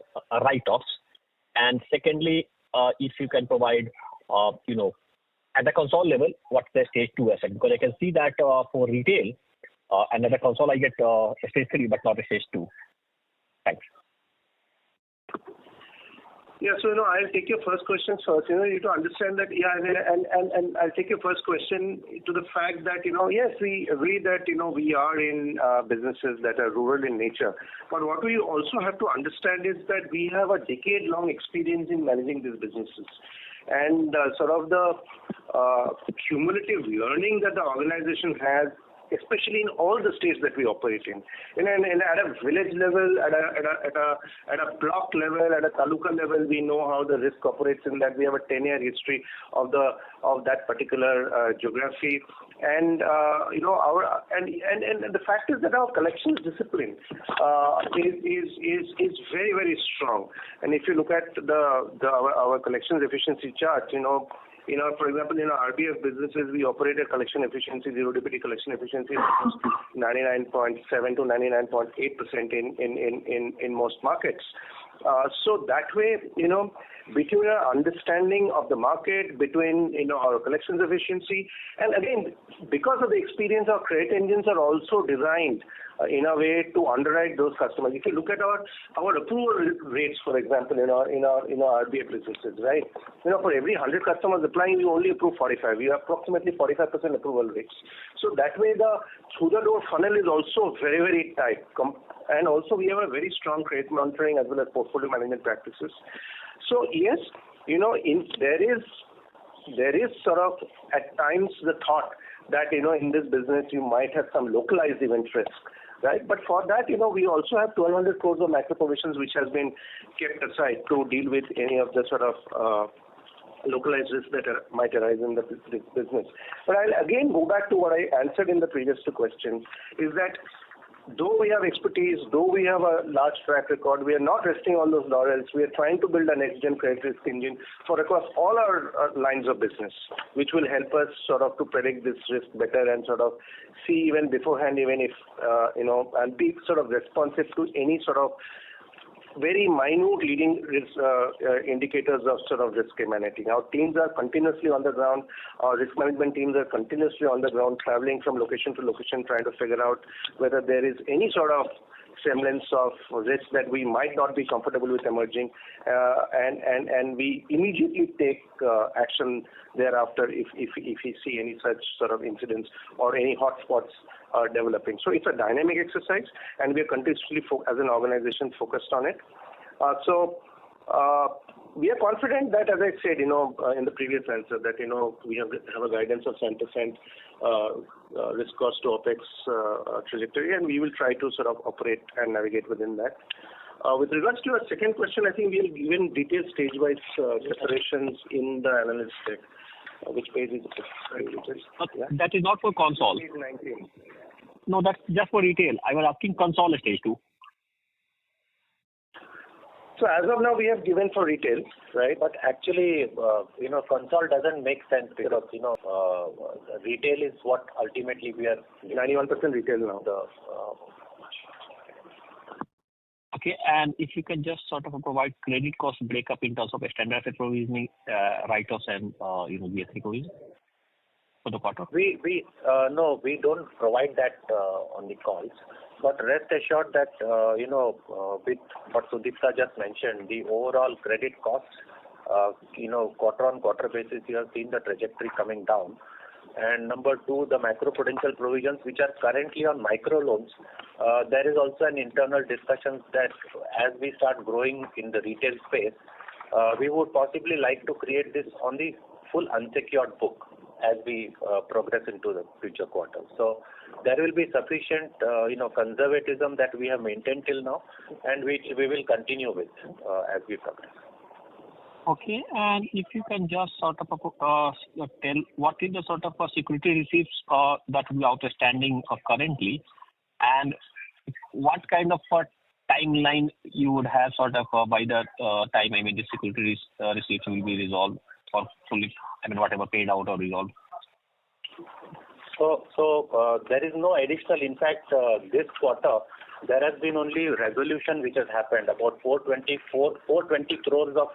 write-offs. And secondly, if you can provide, at the console level, what's the stage 2 asset? Because I can see that for retail, and at the console I get stage 3 but not a stage 2. Thanks. Yeah, so I'll take your first question first. You need to understand that, and I'll take your first question to the fact that, yes, we agree that, we are in businesses that are rural in nature. But what we also have to understand is that we have a decade-long experience in managing these businesses. And sort of the cumulative learning that the organization has, especially in all the states that we operate in. At a village level, at a block level, at a taluka level, we know how the risk operates in that. We have a 10-year history of that particular geography, and the fact is that our collections discipline is very, very strong. And if you look at our collections efficiency chart, for example, in our RBF businesses, we operate a collection efficiency, zero DPD collection efficiency of 99.7 to 99.8% in most markets. So that way, between our understanding of the market, between, our collections efficiency, and again, because of the experience, our credit engines are also designed in a way to underwrite those customers. If you look at our approval rates, for example, in our RBF businesses, right? For every 100 customers applying, we only approve 45. We have approximately 45% approval rates. So that way, the through the door funnel is also very, very tight. And also, we have a very strong credit monitoring as well as portfolio management practices. So yes, there is sort of at times the thought that in this business you might have some localized event risk, right? But for that, we also have 1,200 crores of macro provisions which has been kept aside to deal with any of the sort of localized risks that might arise in the business. But I'll again go back to what I answered in the previous two questions, is that though we have expertise, though we have a large track record, we are not resting on those laurels. We are trying to build a next-gen credit risk engine for across all our lines of business, which will help us sort of to predict this risk better and sort of see even beforehand, even if, and be sort of responsive to any sort of very minute leading indicators of sort of risk emanating. Our teams are continuously on the ground. Our risk management teams are continuously on the ground, traveling from location to location, trying to figure out whether there is any sort of semblance of risk that we might not be comfortable with emerging, and we immediately take action thereafter if we see any such sort of incidents or any hotspots are developing. So it's a dynamic exercise, and we are continuously as an organization focused on it. We are confident that, as I said, in the previous answer, that we have a guidance of 7% risk cost to OPEX trajectory, and we will try to sort of operate and navigate within that. With regards to your second question, I think we have given detailed stage-wise separations in the analyst deck. Which page is it? That is not for console. Page 19. No, that's just for retail. I was asking console stage 2. So as of now, we have given for retail, right? But actually, console doesn't make sense because, retail is what ultimately we are 91% retail now. Okay, and if you can just sort of provide credit cost breakup in terms of standard asset provisioning, write-offs, and BS3 provision for the quarter. No, we don't provide that on the calls. But rest assured that with what Sudipta just mentioned, the overall credit costs, quarter-on-quarter basis, you have seen the trajectory coming down. And number two, the macro-prudential provisions, which are currently on micro loans, there is also an internal discussion that as we start growing in the retail space, we would possibly like to create this on the full unsecured book as we progress into the future quarters. So there will be sufficient, conservatism that we have maintained till now, and which we will continue with as we progress. Okay, and if you can just sort of tell what is the sort of security receipts that will be outstanding currently, and what kind of timeline you would have sort of by the time the security receipts will be resolved or fully, whatever paid out or resolved. So there is no additional. In fact, this quarter there has been only resolution which has happened. About 420 crores of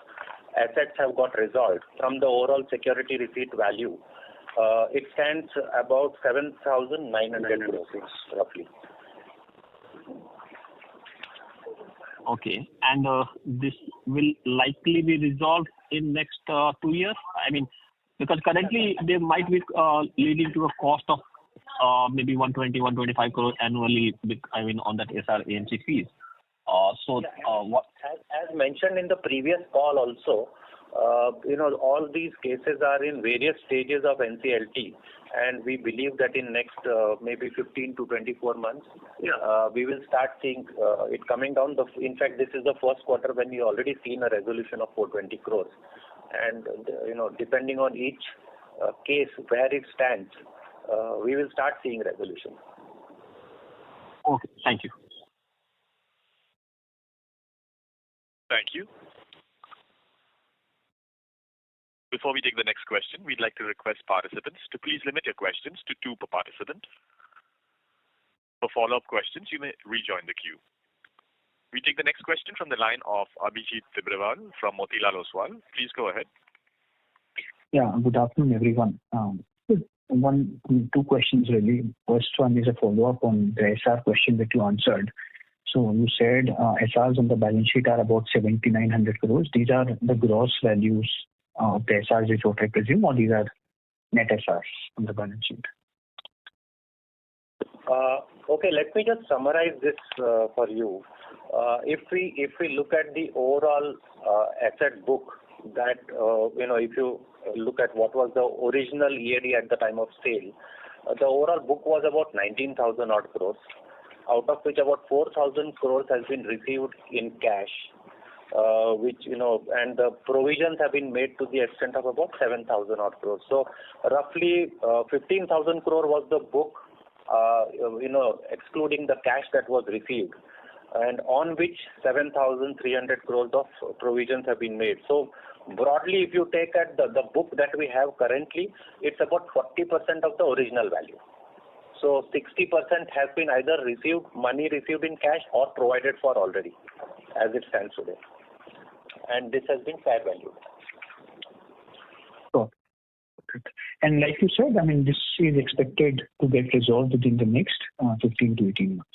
assets have got resolved from the overall security receipt value. It stands about 7,900 crores roughly. Okay, and this will likely be resolved in next 2 years? Because currently they might be leading to a cost of maybe 120-125 crores annually on that SR AMC fees. What as mentioned in the previous call also, all these cases are in various stages of NCLT, and we believe that in next maybe 15 to 24 months, we will start seeing it coming down. In fact, this is the first quarter when we already seen a resolution of 420 crores. And, depending on each case where it stands, we will start seeing resolution. Okay, thank you. Thank you. Before we take the next question, we'd like to request participants to please limit your questions to 2 per participant. For follow-up questions, you may rejoin the queue. We take the next question from the line of Abhijit Tibrewal from Motilal Oswal. Please go ahead. Yeah, good afternoon, everyone. 2 questions really. First one is a follow-up on the SR question that you answered. So you said SRs on the balance sheet are about 7,900 crores. These are the gross values of the SRs, is what I presume, or these are net SRs on the balance sheet? Okay, let me just summarize this for you. If we look at the overall asset book, that if you look at what was the original EAD at the time of sale, the overall book was about 19,000 odd crores, out of which about 4,000 crores has been received in cash, which and the provisions have been made to the extent of about 7,000 odd crores. So roughly 15,000 crore was the book, excluding the cash that was received, and on which 7,300 crores of provisions have been made. So broadly, if you take at the book that we have currently, it's about 40% of the original value. So 60% has been either money received in cash or provided for already. as it stands today. And this has been fair valued. Got it. And like you said, I mean, this is expected to get resolved within the next 15 to 18 months.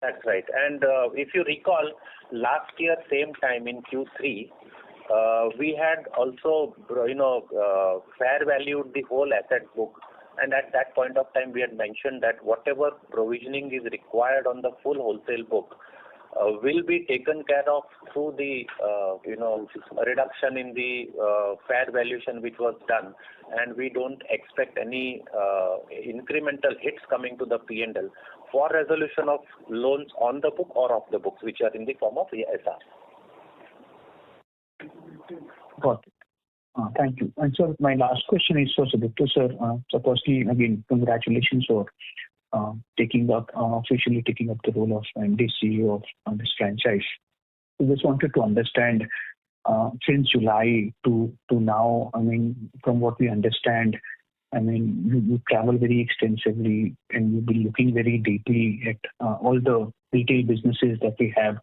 That's right. And if you recall, last year, same time in Q3, we had also, fair valued the whole asset book. And at that point of time, we had mentioned that whatever provisioning is required on the full wholesale book will be taken care of through the, reduction in the fair valuation which was done. And we don't expect any incremental hits coming to the P&L for resolution of loans on the book or off the books, which are in the form of SR. Got it. Thank you. And sir, my last question is for Sudipto sir. So firstly, again, congratulations for officially taking up the role of MD CEO of this franchise. I just wanted to understand since July to now, I mean, from what we understand, I mean, you travel very extensively and you'll be looking very deeply at all the retail businesses that we have.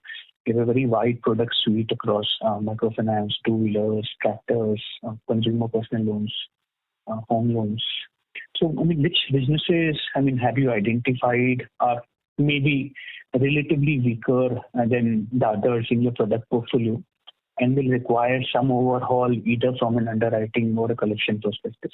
You have a very wide product suite across microfinance, two-wheelers, tractors, consumer personal loans, home loans. So, I mean, which businesses, I mean, have you identified are maybe relatively weaker than the others in your product portfolio and will require some overhaul either from an underwriting or a collection perspective?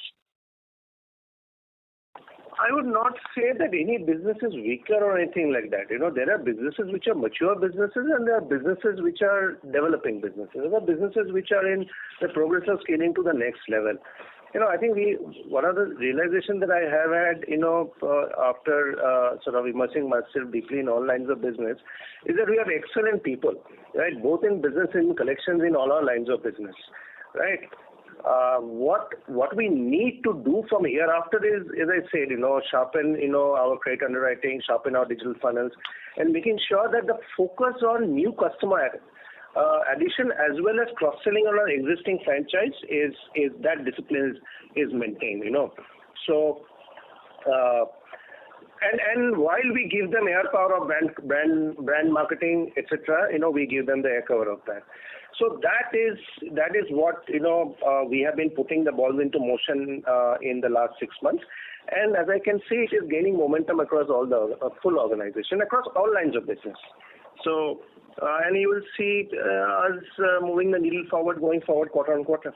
I would not say that any business is weaker or anything like that. There are businesses which are mature businesses and there are businesses which are developing businesses. There are businesses which are in the progress of scaling to the next level. I think one of the realizations that I have had, after sort of immersing myself deeply in all lines of business is that we have excellent people, right? Both in business and collections in all our lines of business, right? What we need to do from here after is, as I said, sharpen, our credit underwriting, sharpen our digital funnels, and making sure that the focus on new customer addition as well as cross-selling on our existing franchise is that discipline is maintained, So, and while we give them air power of brand marketing, etc., we give them the air cover of that. So that is what we have been putting the balls into motion in the last 6 months, and as I can see, it is gaining momentum across all the full organization, across all lines of business. So, and you will see us moving the needle forward, going forward quarter on quarter.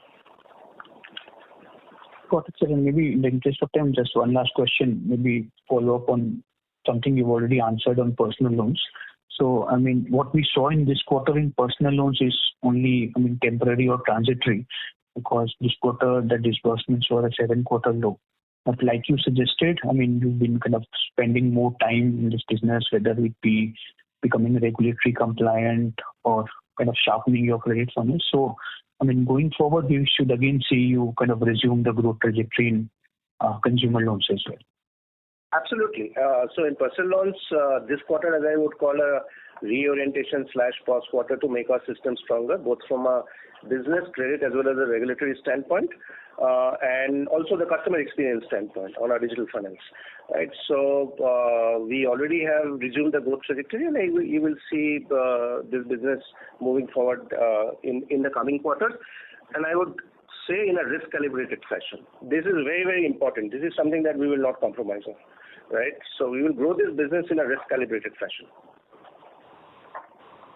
Got it, sir. And maybe in the interest of time, just one last question, maybe follow up on something you've already answered on personal loans. So, I mean, what we saw in this quarter in personal loans is only, temporary or transitory, because this quarter the disbursements were a 7-quarter low. But like you suggested, you've been kind of spending more time in this business, whether it be becoming regulatory compliant or kind of sharpening your credit funnel. So, going forward, we should again see you kind of resume the growth trajectory in consumer loans as well. Absolutely. So in personal loans, this quarter, as I would call a reorientation/pause quarter to make our system stronger, both from a business credit as well as a regulatory standpoint, and also the customer experience standpoint on our digital funnels. Right. So we already have resumed the growth trajectory, and you will see this business moving forward in the coming quarters. And I would say in a risk-calibrated fashion. This is very, very important. This is something that we will not compromise on. Right. So we will grow this business in a risk-calibrated fashion.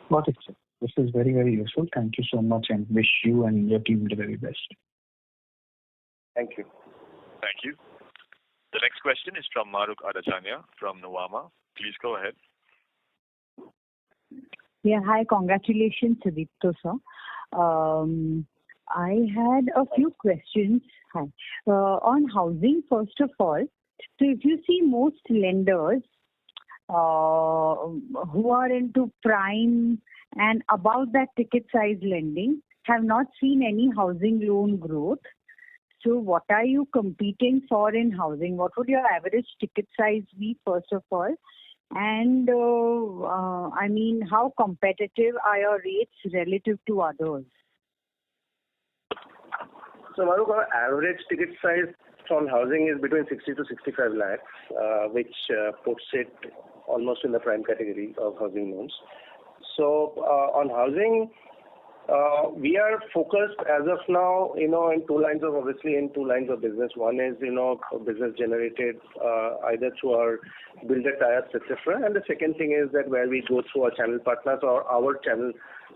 Got it, sir. This is very, very useful. Thank you so much, and wish you and your team the very best. Thank you. Thank you. The next question is from Mahrukh Adajania from Nuvama. Please go ahead. Yeah, hi. Congratulations, Sudipto, sir. I had a few questions. Hi. On housing, first of all, so if you see most lenders who are into prime and above that ticket size lending have not seen any housing loan growth. So what are you competing for in housing? What would your average ticket size be, first of all? And how competitive are your rates relative to others? So Mahrukh, our average ticket size on housing is between 60 to 65 lakhs, which puts it almost in the prime category of housing loans. So on housing, we are focused as of now, in two lines of business. One is, business generated either through our builder tie-ups, etc. And the second thing is that where we go through our channel partners or our channel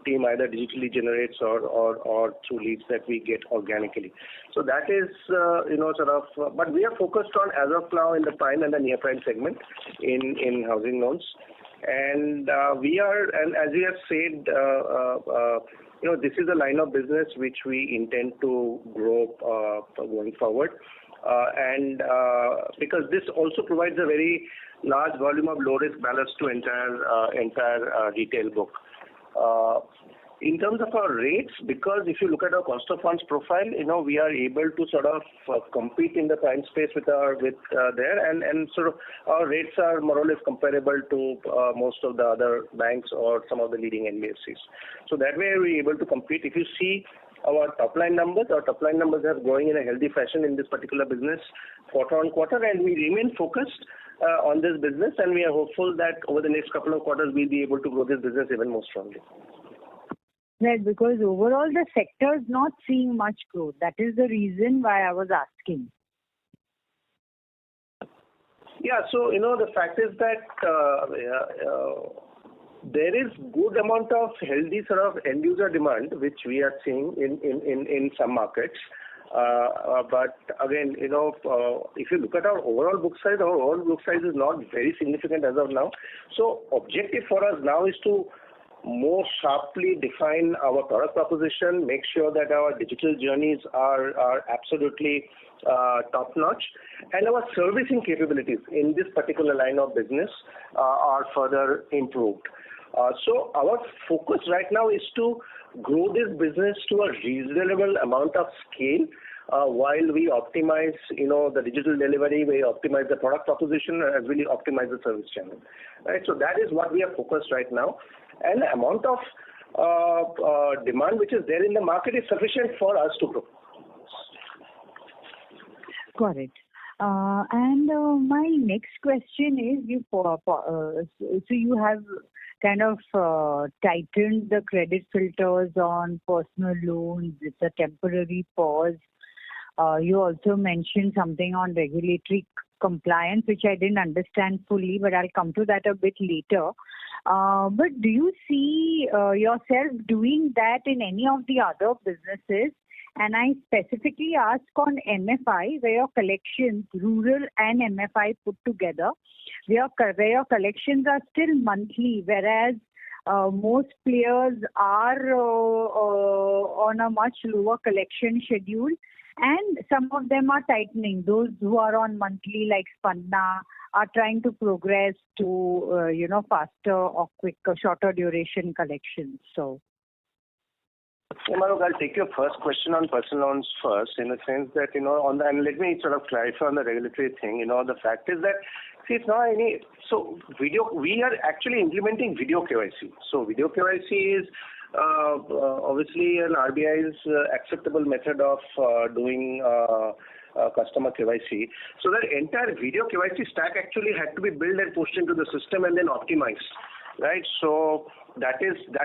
team either digitally generates or through leads that we get organically. So that is, but we are focused on as of now in the prime and the near prime segment in housing loans. And we are, and as we have said, this is a line of business which we intend to grow going forward. And because this also provides a very large volume of low-risk balance to entire retail book. In terms of our rates, because if you look at our cost of funds profile, we are able to sort of compete in the prime space with there, and sort of our rates are more or less comparable to most of the other banks or some of the leading NBFCs. So that way we're able to compete. If you see our top line numbers are growing in a healthy fashion in this particular business quarter on quarter, and we remain focused on this business, and we are hopeful that over the next couple of quarters we'll be able to grow this business even more strongly. Right, because overall the sector is not seeing much growth. That is the reason why I was asking. Yeah, so the fact is that there is good amount of healthy sort of end user demand which we are seeing in some markets. But again, if you look at our overall book size is not very significant as of now. So objective for us now is to more sharply define our product proposition, make sure that our digital journeys are absolutely top-notch, and our servicing capabilities in this particular line of business are further improved. So our focus right now is to grow this business to a reasonable amount of scale while we optimize, the digital delivery, we optimize the product proposition, as well as optimize the service channel. Right. So that is what we are focused right now, and the amount of demand which is there in the market is sufficient for us to grow. Got it. And my next question is, so you have kind of tightened the credit filters on personal loans. It's a temporary pause. You also mentioned something on regulatory compliance, which I didn't understand fully, but I'll come to that a bit later. But do you see yourself doing that in any of the other businesses? And I specifically ask on MFI, where your collections, rural and MFI put together, where your collections are still monthly, whereas most players are on a much lower collection schedule, and some of them are tightening. Those who are on monthly, like Spandana, are trying to progress to faster or quicker, shorter duration collections. So. Maruk, I'll take your first question on personal loans first, in the sense that, and let me sort of clarify on the regulatory thing. The fact is that, it's not any, we are actually implementing video KYC. So video KYC is obviously an RBI's acceptable method of doing customer KYC. So that entire video KYC stack actually had to be built and pushed into the system and then optimized. Right, so that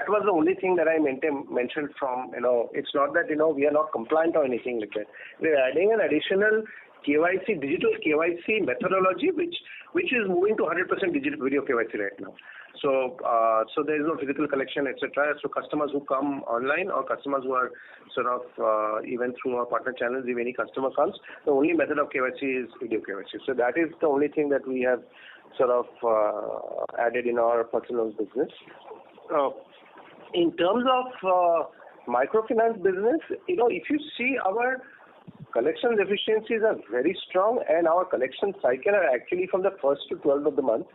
was the only thing that I mentioned from, it's not that, we are not compliant or anything like that. We're adding an additional KYC, digital KYC methodology, which is moving to 100% digital video KYC right now. So there is no physical collection, etc. So customers who come online or customers who are sort of even through our partner channels, if any customer comes, the only method of KYC is video KYC. So that is the only thing that we have sort of added in our personal loans business. In terms of microfinance business, if you see, our collection efficiencies are very strong, and our collection cycle are actually from the 1st to 12th of the month.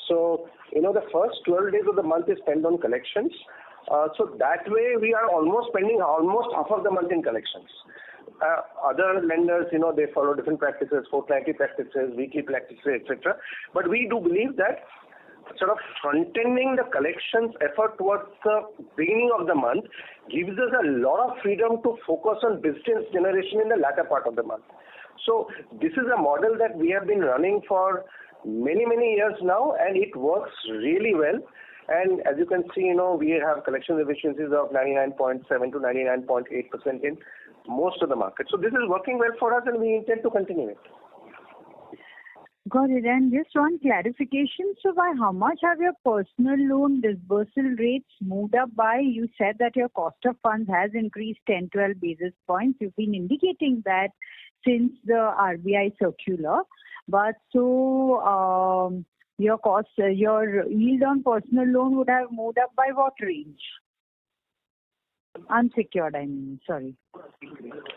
So, the first 12 days of the month is spent on collections. So that way we are spending almost half of the month in collections. Other lenders, they follow different practices, fortnightly practices, weekly practices, etc. But we do believe that sort of front-ending the collections effort towards the beginning of the month gives us a lot of freedom to focus on business generation in the latter part of the month. So this is a model that we have been running for many years now, and it works really well. And as you can see, we have collection efficiencies of 99.7 to 99.8% in most of the markets. So this is working well for us, and we intend to continue it. Got it. And just one clarification. So by how much have your personal loan disbursal rates moved up by? You said that your cost of funds has increased 10-12 basis points. You've been indicating that since the RBI circular. But so your yield on personal loan would have moved up by what range? Unsecured, I mean, sorry.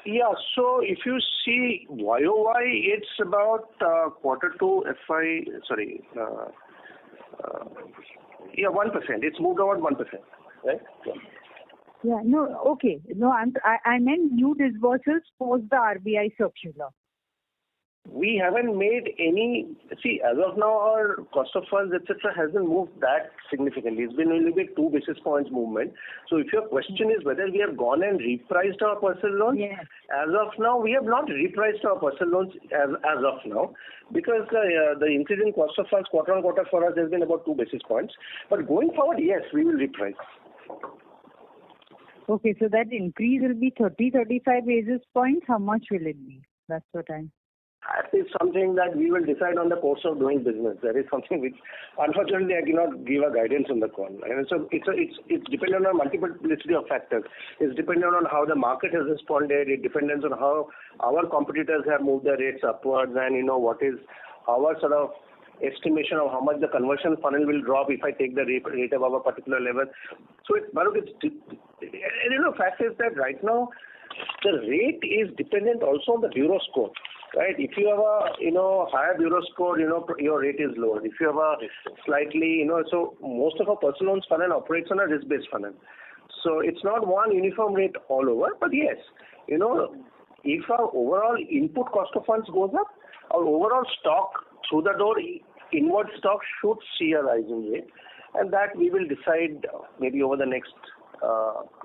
Yeah, so if you see YOY, it's about Q2 FY, 1%. It's moved about 1%, right? Yeah, no, okay. No, I meant new disbursals post the RBI circular. We haven't made any. See, as of now, our cost of funds, etc., hasn't moved that significantly. It's been only 2 basis points movement. So, if your question is whether we have gone and repriced our personal loans, yes. As of now, we have not repriced our personal loans as of now, because the increase in cost of funds quarter on quarter for us has been about 2 basis points. But going forward, yes, we will reprice. Okay, so that increase will be 30-35 basis points. How much will it be? That's what I'm. That is something that we will decide on the course of doing business. That is something which, unfortunately, I cannot give a guidance on the call. And so it's dependent on multiplicity of factors. It's dependent on how the market has responded. It depends on how our competitors have moved their rates upwards, and what is our sort of estimation of how much the conversion funnel will drop if I take the rate above a particular level. So fact is that right now the rate is dependent also on the bureau score. Right. If you have a higher bureau score, your rate is lower. If you have a slightly, so most of our personal loans funnel operates on a risk-based funnel. So it's not one uniform rate all over. But yes, if our overall input cost of funds goes up, our overall stock through the door, inward stock should see a rise in rate, and that we will decide maybe over the next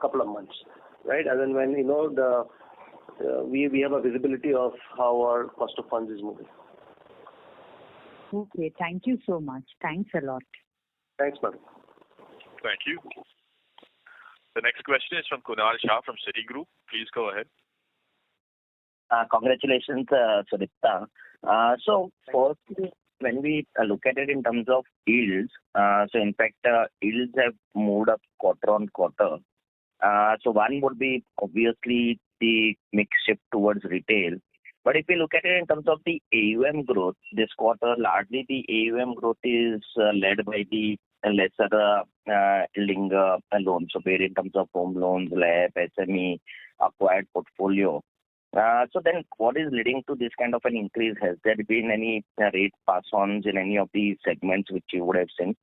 couple of months, right? And then when we have a visibility of how our cost of funds is moving. Okay, thank you so much. Thanks a lot. Thanks, madam. Thank you. The next question is from Kunal Shah from Citigroup. Please go ahead. Congratulations, Sudipta. So first, when we look at it in terms of yields, so in fact, yields have moved up quarter on quarter. So one would be obviously the mix shift towards retail. But if you look at it in terms of the AUM growth, this quarter, largely the AUM growth is led by the lesser yielding loans. So where in terms of home loans, LAP, SME, acquired portfolio. So then what is leading to this kind of an increase? Has there been any rate pass-ons in any of these segments which you would have seen?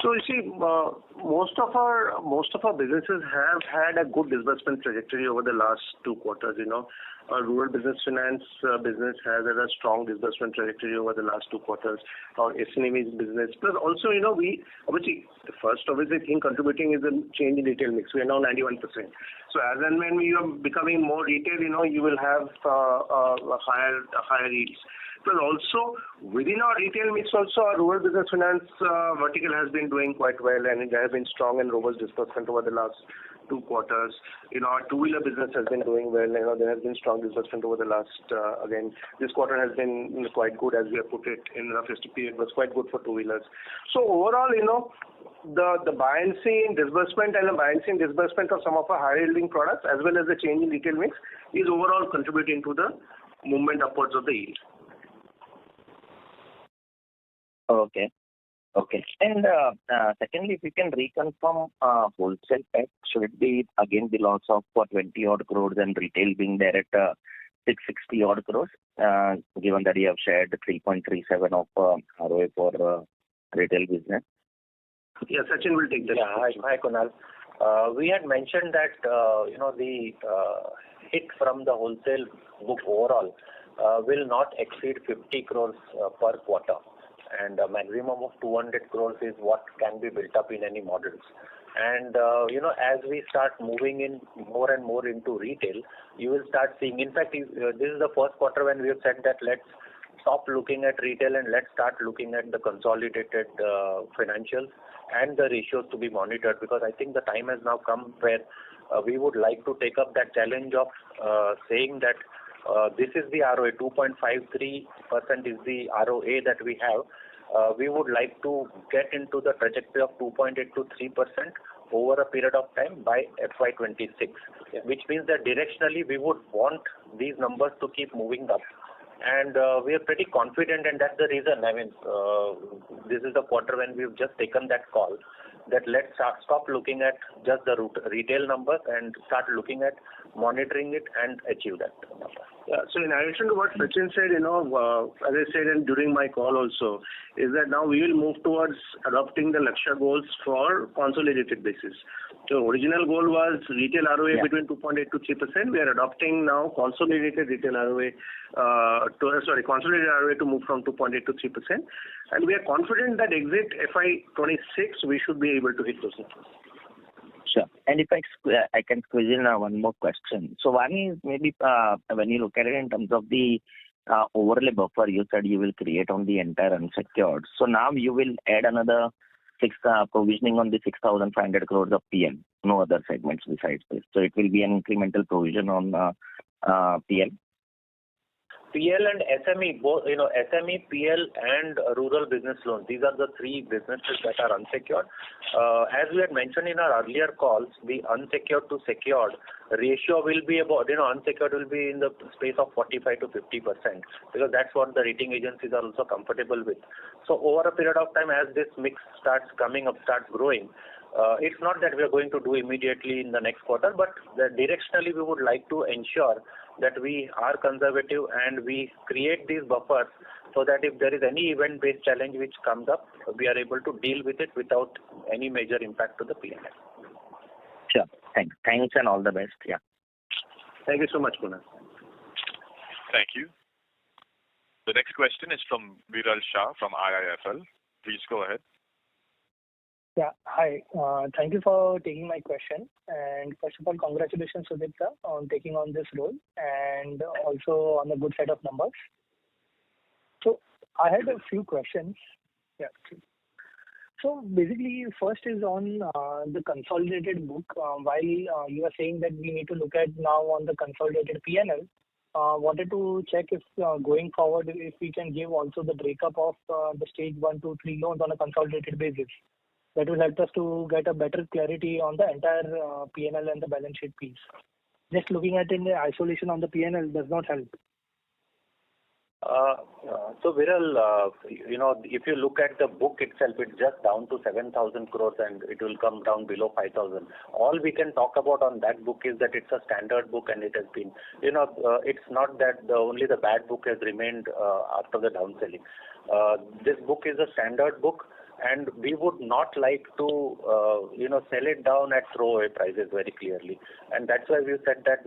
So you see, most of our businesses have had a good disbursement trajectory over the last 2 quarters. Our rural business finance business has had a strong disbursement trajectory over the last 2 quarters. Our SME business, plus also we obviously the first thing contributing is the change in retail mix. We are now 91%. So as and when we are becoming more retail, you will have higher yields. But also within our retail mix, also our rural business finance vertical has been doing quite well, and there has been strong and robust disbursement over the last 2 quarters. Our two-wheeler business has been doing well. There has been strong disbursement over the last. Again, this quarter has been quite good, as we have put it in the festive period. Was quite good for two-wheelers. So overall, the buoyancy in disbursement and the buoyancy in disbursement of some of our higher yielding products, as well as the change in retail mix, is overall contributing to the movement upwards of the yield. Okay. And secondly, if you can reconfirm wholesale PAT, should it be again the loss of 20 odd crores and retail being there at 660 odd crores, given that you have shared 3.37 of ROA for retail business? Yeah, Sachin will take that. Yeah, hi Kunal. We had mentioned that the hit from the wholesale book overall will not exceed 50 crores per quarter. And a maximum of 200 crores is what can be built up in any models. And, as we start moving in more and more into retail, you will start seeing, in fact, this is the first quarter when we have said that let's stop looking at retail and let's start looking at the consolidated financials and the ratios to be monitored, because I think the time has now come where we would like to take up that challenge of saying that this is the ROA, 2.53% is the ROA that we have. We would like to get into the trajectory of 2.8 to 3% over a period of time by FY26, which means that directionally we would want these numbers to keep moving up. And we are pretty confident, and that's the reason. I mean, this is the quarter when we've just taken that call that let's stop looking at just the retail numbers and start looking at monitoring it and achieve that number. Yeah, so in addition to what Sachin said, as I said and during my call also, is that now we will move towards adopting the Lakshya goals for consolidated basis. So original goal was retail ROA between 2.8 to 3%. We are adopting now consolidated retail ROA, consolidated ROA to move from 2.8 to 3%. And we are confident that exit FY26 we should be able to hit those numbers. Sure. And if I can squeeze in one more question. So one is maybe when you look at it in terms of the overlay buffer, you said you will create on the entire unsecured. So now you will add another provisioning on the 6,500 crores of PL, no other segments besides this. So it will be an incremental provision on PL. PL and SME, both, SME, PL and rural business loans. These are the three businesses that are unsecured. As we had mentioned in our earlier calls, the unsecured to secured ratio will be about, unsecured will be in the space of 45 to 50%, because that's what the rating agencies are also comfortable with. So over a period of time, as this mix starts coming up, starts growing, it's not that we are going to do immediately in the next quarter, but directionally we would like to ensure that we are conservative and we create these buffers so that if there is any event-based challenge which comes up, we are able to deal with it without any major impact to the P&L. Sure. Thanks and all the best. Yeah. Thank you so much, Kunal. Thank you. The next question is from Viral Shah from IIFL. Please go ahead. Yeah, hi. Thank you for taking my question. And first of all, congratulations, Sudipta, on taking on this role and also on a good set of numbers. So I had a few questions. Yeah. So basically, first is on the consolidated book. While you are saying that we need to look at now on the consolidated P&L, wanted to check if going forward, if we can give also the breakup of the stage 1, 2, 3 loans on a consolidated basis. That will help us to get a better clarity on the entire P&L and the balance sheet piece. Just looking at it in the isolation on the P&L does not help. So Viral, if you look at the book itself, it's just down to 7,000 crores and it will come down below 5,000. All we can talk about on that book is that it's a standard book and it has been, it's not that only the bad book has remained after the downselling. This book is a standard book, and we would not like to, sell it down at throwaway prices very clearly. And that's why we said that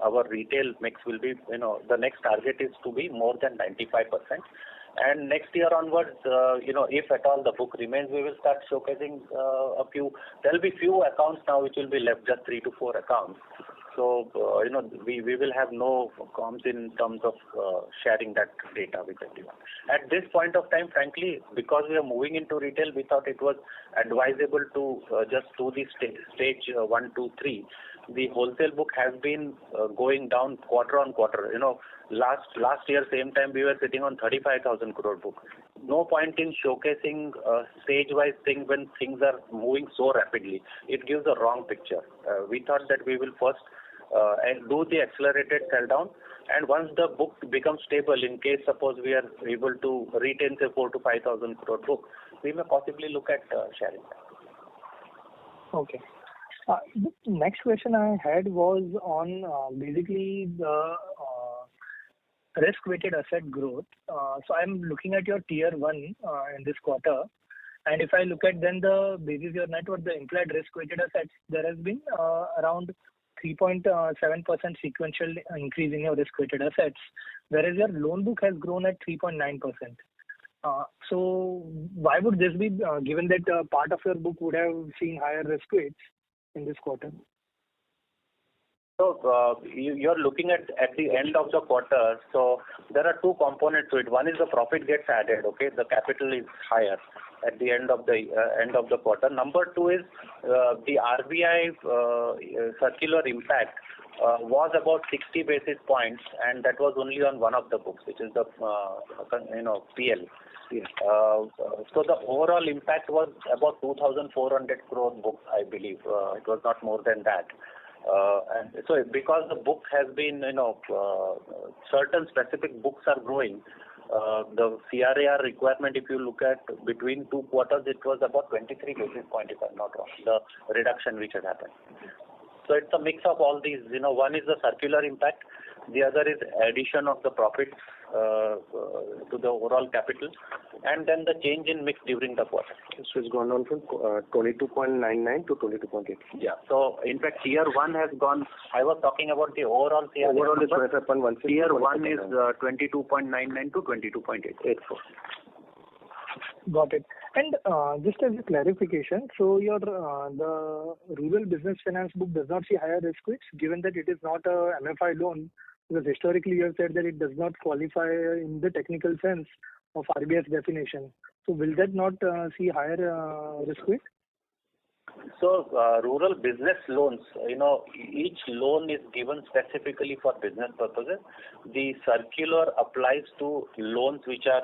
our retail mix will be, the next target is to be more than 95%. And next year onwards, if at all the book remains, we will start showcasing there will be few accounts now which will be left, just 3 to 4 accounts. So, we will have no comms in terms of sharing that data with everyone. At this point of time, frankly, because we are moving into retail, we thought it was advisable to just do the stage 1, 2, 3. The wholesale book has been going down quarter on quarter. Last year, same time, we were sitting on 35,000 crore book. No point in showcasing stage-wise thing when things are moving so rapidly. It gives a wrong picture. We thought that we will first and do the accelerated sell down, and once the book becomes stable, in case suppose we are able to retain say 4 to 5,000 crore book, we may possibly look at sharing that. Okay. The next question I had was on basically the risk-weighted asset growth. So I'm looking at your tier 1 in this quarter, and if I look at then the basis your net worth, the implied risk-weighted assets, there has been around 3.7% sequential increase in your risk-weighted assets, whereas your loan book has grown at 3.9%. So why would this be, given that part of your book would have seen higher risk weights in this quarter? So you're looking at the end of the quarter. So there are two components to it. One is the profit gets added. Okay, the capital is higher at the end of the quarter. Number two is the RBI circular impact was about 60 basis points, and that was only on one of the books, which is the PL. Yes. So the overall impact was about 2,400 crore book, I believe. It was not more than that. And so because the book has been, certain specific books are growing, the CRAR requirement, if you look at between two quarters, it was about 23 basis point, if I'm not wrong, the reduction which had happened. So it's a mix of all these. One is the circular impact, the other is addition of the profits to the overall capital, and then the change in mix during the quarter. So it's gone on from 22.99 to 22.8. Yeah. So in fact, tier 1 has gone. I was talking about the overall tier. Overall is 25.16. Tier 1 is 22.99 to 22.84. Got it. And just as a clarification, so your the rural business finance book does not see higher risk weights, given that it is not a MFI loan, because historically you have said that it does not qualify in the technical sense of RBI's definition. So will that not see higher risk weight? So rural business loans, each loan is given specifically for business purposes. The circular applies to loans which are,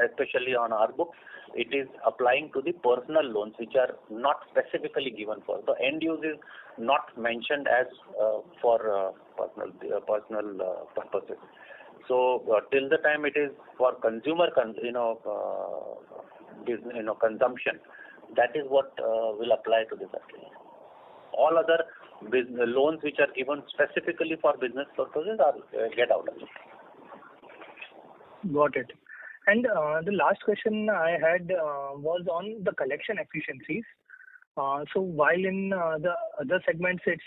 especially on our books, it is applying to the personal loans which are not specifically given for. The end use is not mentioned as for personal purposes. So till the time it is for consumer, consumption, that is what will apply to the circular. All other loans which are given specifically for business purposes get out of it. Got it. And the last question I had was on the collection efficiencies. So while in the other segments it's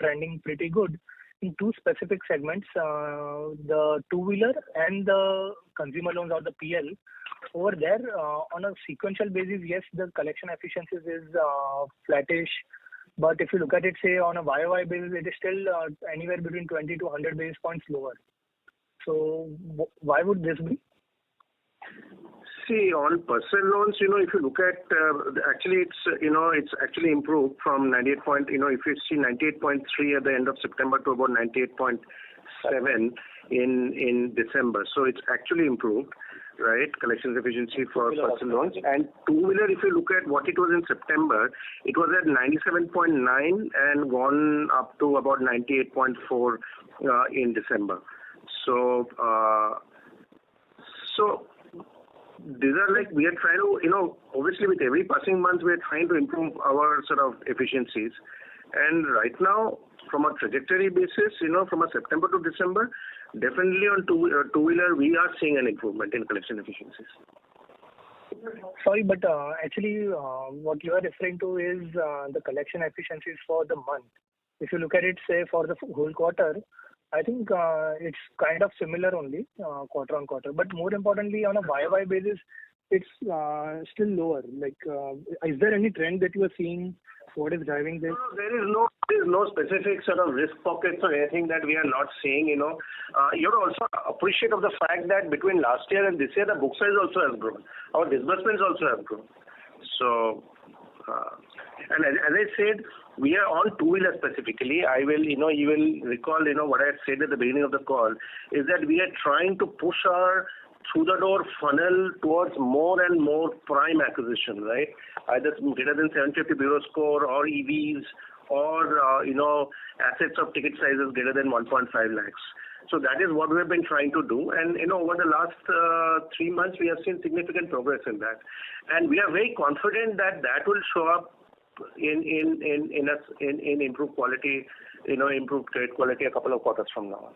trending pretty good, in two specific segments, the two-wheeler and the consumer loans or the PL, over there on a sequential basis, yes, the collection efficiencies is flattish. But if you look at it, say on a YOY basis, it is still anywhere between 20 to 100 basis points lower. So why would this be? See, on personal loans, if you look at, actually it's actually improved from 98 point, if you see 98.3 at the end of September to about 98.7 in December. So it's actually improved, right? Collections efficiency for personal loans. And two-wheeler, if you look at what it was in September, it was at 97.9 and gone up to about 98.4 in December. So these are like, we are trying to, obviously with every passing month, we are trying to improve our sort of efficiencies. And right now, from a trajectory basis, from a September to December, definitely on two-wheeler, we are seeing an improvement in collection efficiencies. Sorry, but actually what you are referring to is the collection efficiencies for the month. If you look at it, say, for the whole quarter, I think it's kind of similar only quarter on quarter. But more importantly, on a YOY basis, it's still lower. Like, is there any trend that you are seeing? What is driving this? No, there is no specific sort of risk pockets or anything that we are not seeing. You have to also appreciate of the fact that between last year and this year, the book size also has grown. Our disbursements also have grown. So, and as I said, we are on two-wheeler specifically. I will, you will recall, what I had said at the beginning of the call is that we are trying to push our through-the-door funnel towards more and more prime acquisition, right? Either greater than 750 bureau score or EVs or, assets of ticket sizes greater than 1.5 lakhs. So that is what we have been trying to do. And, over the last 3 months, we have seen significant progress in that. And we are very confident that that will show up in improved quality, improved credit quality a couple of quarters from now.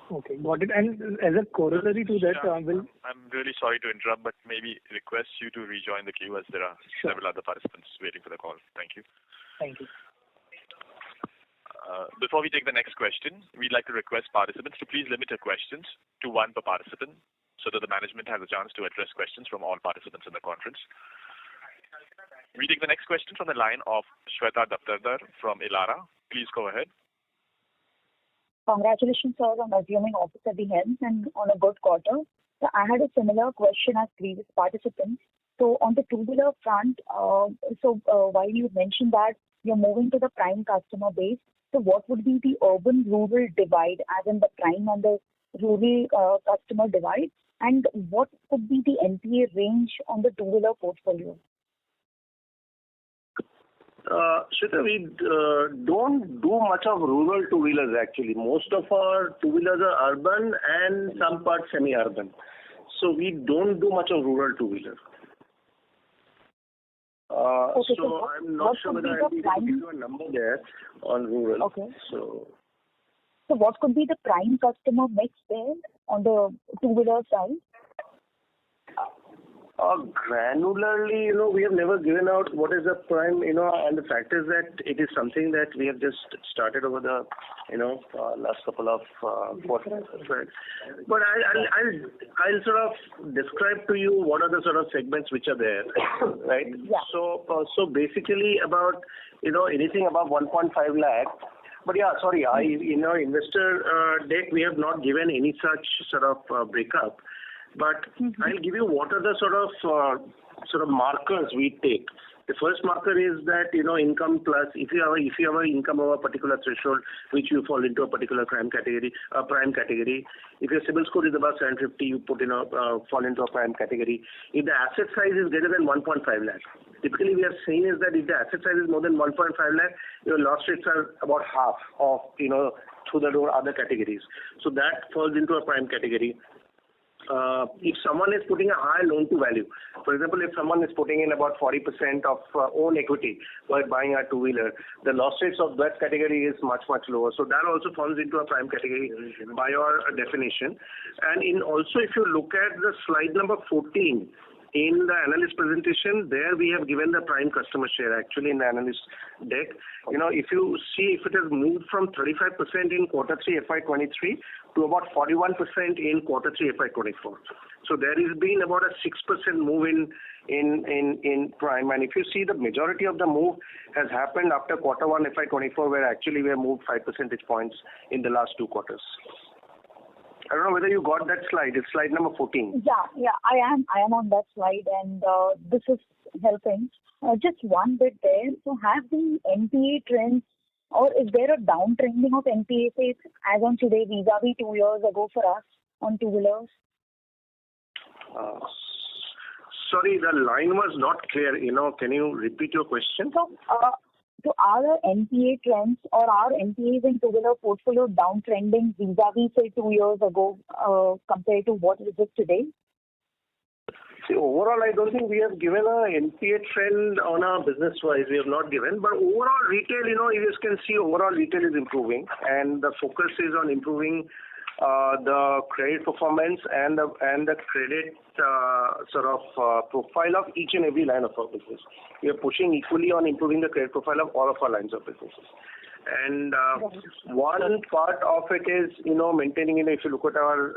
Okay, got it. And as a corollary to that, I'm really sorry to interrupt, but maybe request you to rejoin the queue as there are several other participants waiting for the call. Thank you. Thank you. Before we take the next question, we'd like to request participants to please limit your questions to one per participant so that the management has a chance to address questions from all participants in the conference. We take the next question from the line of Shweta Daptardar from Elara. Please go ahead. Congratulations, sir, on assuming office at the helm and on a good quarter. So I had a similar question as previous participants. So on the two-wheeler front, while you mentioned that you're moving to the prime customer base, so what would be the urban-rural divide, as in the prime and the rural customer divide, and what could be the NPA range on the two-wheeler portfolio? Shweta, we don't do much of rural two-wheelers actually. Most of our two-wheelers are urban and some parts semi-urban. So we don't do much of rural two-wheeler. Okay, so I'm not sure whether I'll be able to give you a number there on rural. Okay. So what could be the prime customer mix there on the two-wheeler side? Granularly, we have never given out what is the prime, and the fact is that it is something that we have just started over the, last couple of quarters. Right. But I'll sort of describe to you what are the sort of segments which are there, right? Yeah. So basically about, anything above 1.5 lakh. But yeah, sorry, in our investor deck, we have not given any such sort of breakup. But I'll give you what are the sort of markers we take. The first marker is that income plus if you have an income of a particular threshold which you fall into a particular prime category. If your CIBIL score is above 750, you fall into a prime category. If the asset size is greater than 1.5 lakh, typically we are saying is that if the asset size is more than 1.5 lakh, your loss rates are about half of through the door other categories. So that falls into a prime category. If someone is putting a high loan to value, for example, if someone is putting in about 40% of own equity while buying a two-wheeler, the loss rates of that category is much, much lower. So that also falls into a prime category by your definition. And also if you look at the slide number 14, in the analyst presentation, there we have given the prime customer share actually in the analyst deck. If you see if it has moved from 35% in Q3 FY23 to about 41% in Q3 FY24. So there has been about a 6% move in prime. And if you see the majority of the move has happened after Q1 FY24, where actually we have moved 5 percentage points in the last 2 quarters. I don't know whether you got that slide. It's slide number 14. Yeah, I am on that slide, and this is helping. Just one bit there. So have the NPA trends, or is there a downtrending of NPA rates as on today vis-a-vis 2 years ago for us on two-wheelers? Sorry, the line was not clear. Can you repeat your question? So are the NPA trends or are NPAs in two-wheeler portfolio downtrending vis-a-vis, say, 2 years ago compared to what is it today? See, overall, I don't think we have given a NPA trend on our business-wise. We have not given. But overall retail, you can see overall retail is improving. And the focus is on improving the credit performance and the credit profile of each and every line of our business. We are pushing equally on improving the credit profile of all of our lines of businesses. And one part of it is, maintaining. If you look at our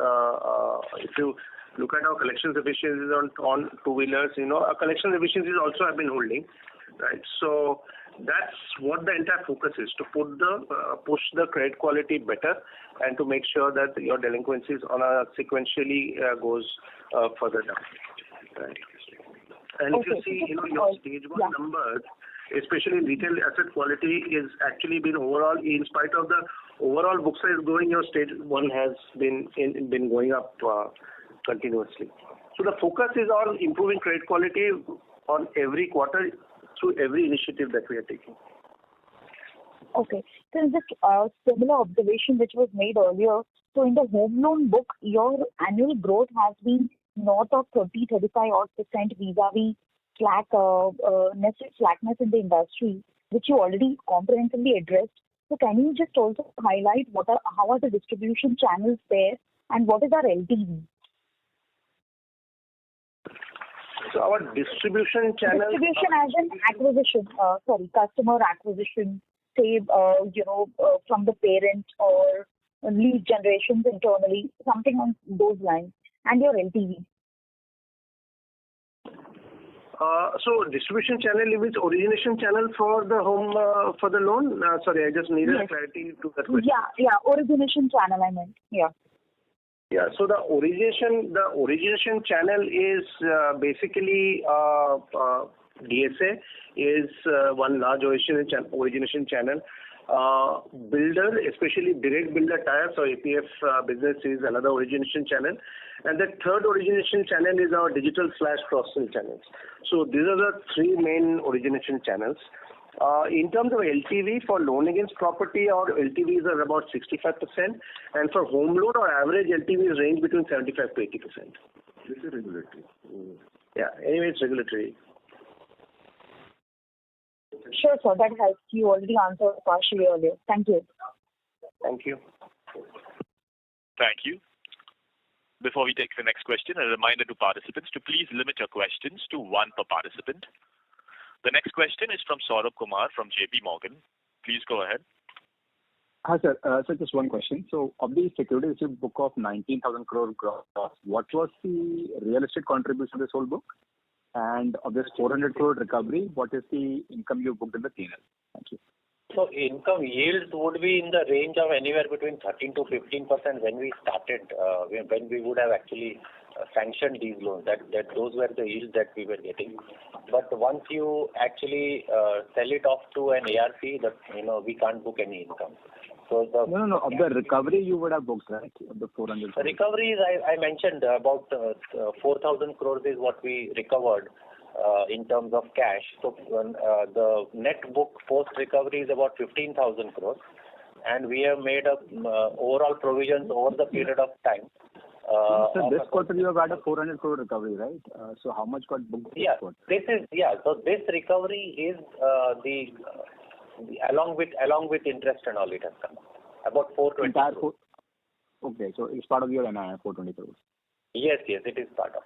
collections efficiencies on two-wheelers, our collection efficiencies also have been holding, right? So that's what the entire focus is, to push the credit quality better and to make sure that your delinquencies on a sequentially goes further down. Right. And if you see, your stage 1 numbers, especially retail asset quality, is actually been overall, in spite of the overall book size growing, your stage 1 has been going up continuously. So the focus is on improving credit quality on every quarter through every initiative that we are taking. Okay. So just a similar observation which was made earlier. So in the home loan book, your annual growth has been north of 30-35% vis-a-vis necessary slackness in the industry, which you already comprehensively addressed. So can you just also highlight how are the distribution channels there and what is our LTV? So our distribution channel... Distribution as an acquisition, customer acquisition, say, from the parent or lead generations internally, something on those lines, and your LTV. So distribution channel is origination channel for the home for the loan. Sorry, I just needed clarity to that question. Yeah, origination channel I meant. Yeah. Yeah. So the origination channel is basically DSA is one large origination channel. Builder, especially direct builder tires or APF business is another origination channel. And the third origination channel is our digital/cross-sell channels. So these are the three main origination channels. In terms of LTV for loan against property, our LTVs are about 65%, and for home loan, our average LTVs range between 75 to 80%. This is regulatory. Yeah, anyway, it's regulatory. Sure, sir. That helps. You already answered partially earlier. Thank you. Thank you. Thank you. Before we take the next question, a reminder to participants to please limit your questions to one per participant. The next question is from Saurabh Kumar from JP Morgan. Please go ahead. Hi, sir. So just one question. So of the security receipt book of 19,000 crore gross, what was the real estate contribution to this whole book? And of this 400 crore recovery, what is the income you booked in the P&L? Thank you. So income yields would be in the range of anywhere between 13 to 15% when we started, when we would have actually sanctioned these loans. That those were the yields that we were getting. But once you actually sell it off to an ARC, we can't book any income. So No. Of the recovery you would have booked, right? Of the 400 crores. Recoveries, I mentioned about 4,000 crores is what we recovered in terms of cash. So the net book post recovery is about 15,000 crores, and we have made up overall provisions over the period of time. So this quarter you have had a 400 crore recovery, right? So how much got booked this quarter? So this recovery is along with interest and all it has come about 420 crores. Okay, so it's part of your NII 420 crores. Yes, it is part of.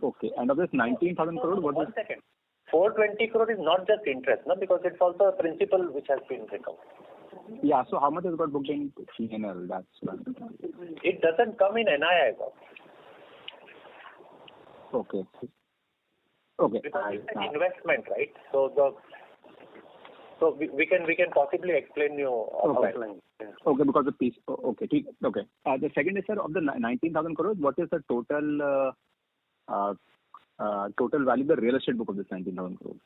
Okay, and of this 19,000 crore, what is? 1 second. 420 crore is not just interest, no, because it's also a principal which has been recovered. Yeah, so how much has got booked in P&L? That's it doesn't come in NII. Okay. Because it's an investment, right? So we can possibly explain you offline. Okay, because the piece. Okay. The second is, sir, of the 19,000 crores, what is the total value of the real estate book of this 19,000 crores?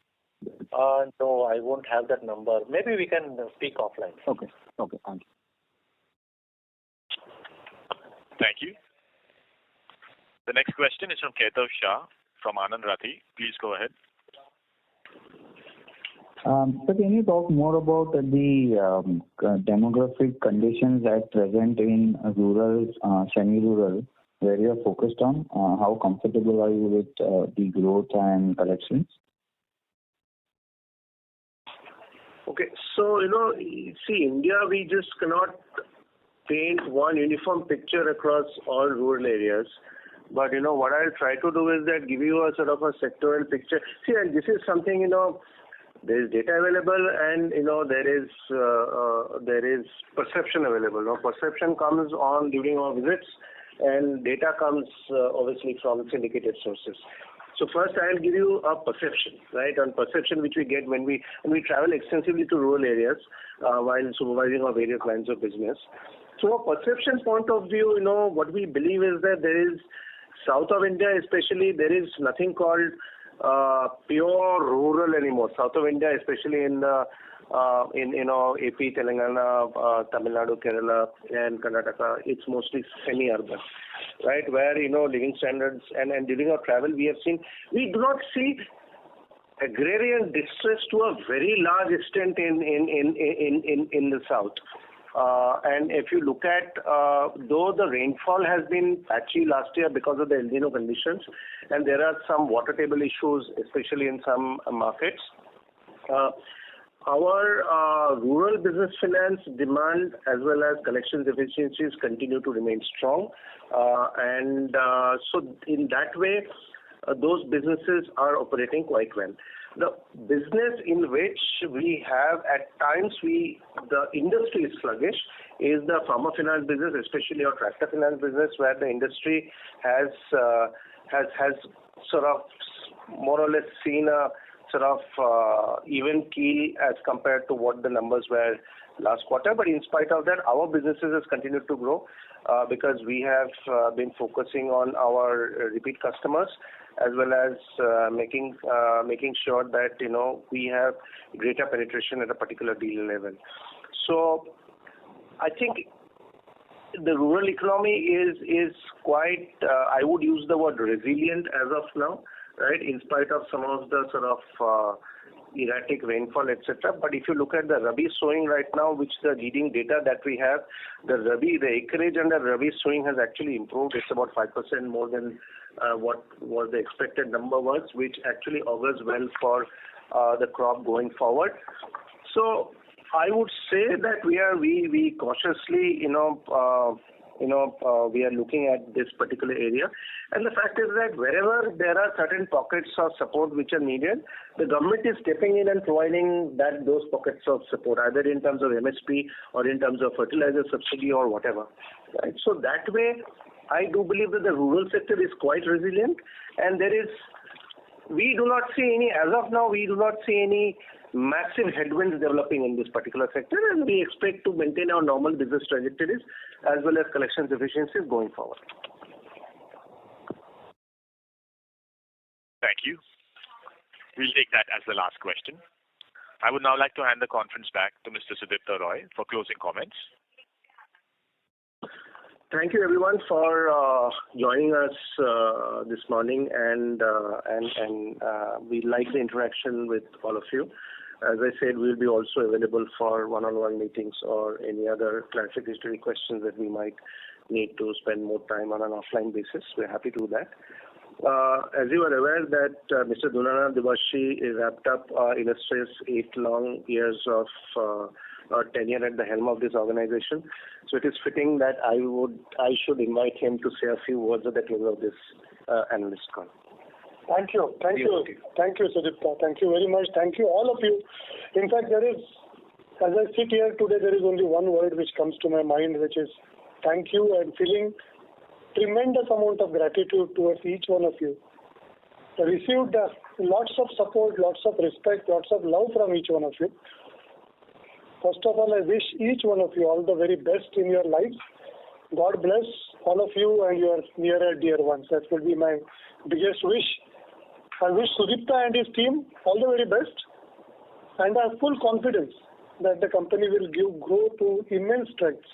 No, I won't have that number. Maybe we can speak offline. Okay. Thank you. Thank you. The next question is from Kaitav Shah from Anand Rathi. Please go ahead. So can you talk more about the demographic conditions at present in rural, semi-rural, where you are focused on? How comfortable are you with the growth and collections? Okay, so see, India, we just cannot paint one uniform picture across all rural areas. But what I'll try to do is that give you a sort of a sectoral picture. See, and this is something there is data available, and there is perception available. Now, perception comes on during our visits, and data comes obviously from syndicated sources. So first, I'll give you a perception, right? On perception which we get when we travel extensively to rural areas while supervising our various lines of business. So, a perception point of view, what we believe is that there is south of India, especially, there is nothing called pure rural anymore. South of India, especially in AP, Telangana, Tamil Nadu, Kerala, and Karnataka, it's mostly semi-urban, right? Where living standards and during our travel we do not see agrarian distress to a very large extent in the south. And if you look at, though the rainfall has been patchy last year because of the El Nino conditions, and there are some water table issues, especially in some markets, our rural business finance demand as well as collections efficiencies continue to remain strong. So in that way, those businesses are operating quite well. The business in which we have at times the industry is sluggish is the farmer finance business, especially our tractor finance business, where the industry has sort of more or less seen a sort of even keel as compared to what the numbers were last quarter. But in spite of that, our businesses has continued to grow because we have been focusing on our repeat customers as well as making sure that we have greater penetration at a particular deal level. So I think the rural economy is quite, I would use the word resilient as of now, right, in spite of some of the sort of erratic rainfall, etc. But if you look at the Rabi sowing right now, which the leading data that we have, the acreage under Rabi sowing has actually improved. It's about 5% more than what was the expected number was, which actually augurs well for the crop going forward. So I would say that we cautiously, we are looking at this particular area. And the fact is that wherever there are certain pockets of support which are needed, the government is stepping in and providing those pockets of support, either in terms of MSP or in terms of fertilizer subsidy or whatever. Right? So that way, I do believe that the rural sector is quite resilient, and as of now, we do not see any massive headwinds developing in this particular sector, and we expect to maintain our normal business trajectories as well as collections efficiencies going forward. Thank you. We'll take that as the last question. I would now like to hand the conference back to Mr. Sudipta Roy for closing comments. Thank you, everyone, for joining us this morning, and we like the interaction with all of you. As I said, we'll be also available for one-on-one meetings or any other clarificatory questions that we might need to spend more time on an offline basis. We're happy to do that. As you are aware that Mr. Dunana Divashi is wrapped up illustrious 8 long years of tenure at the helm of this organization. So it is fitting that I should invite him to say a few words at the close of this analyst call. Thank you, Sudipta. Thank you very much. Thank you, all of you. In fact, as I sit here today, there is only one word which comes to my mind, which is thank you, and feeling tremendous amount of gratitude towards each one of you. I received lots of support, lots of respect, lots of love from each one of you. First of all, I wish each one of you all the very best in your lives. God bless all of you and your near and dear ones. That will be my biggest wish. I wish Sudipta and his team all the very best, and I have full confidence that the company will grow to immense strengths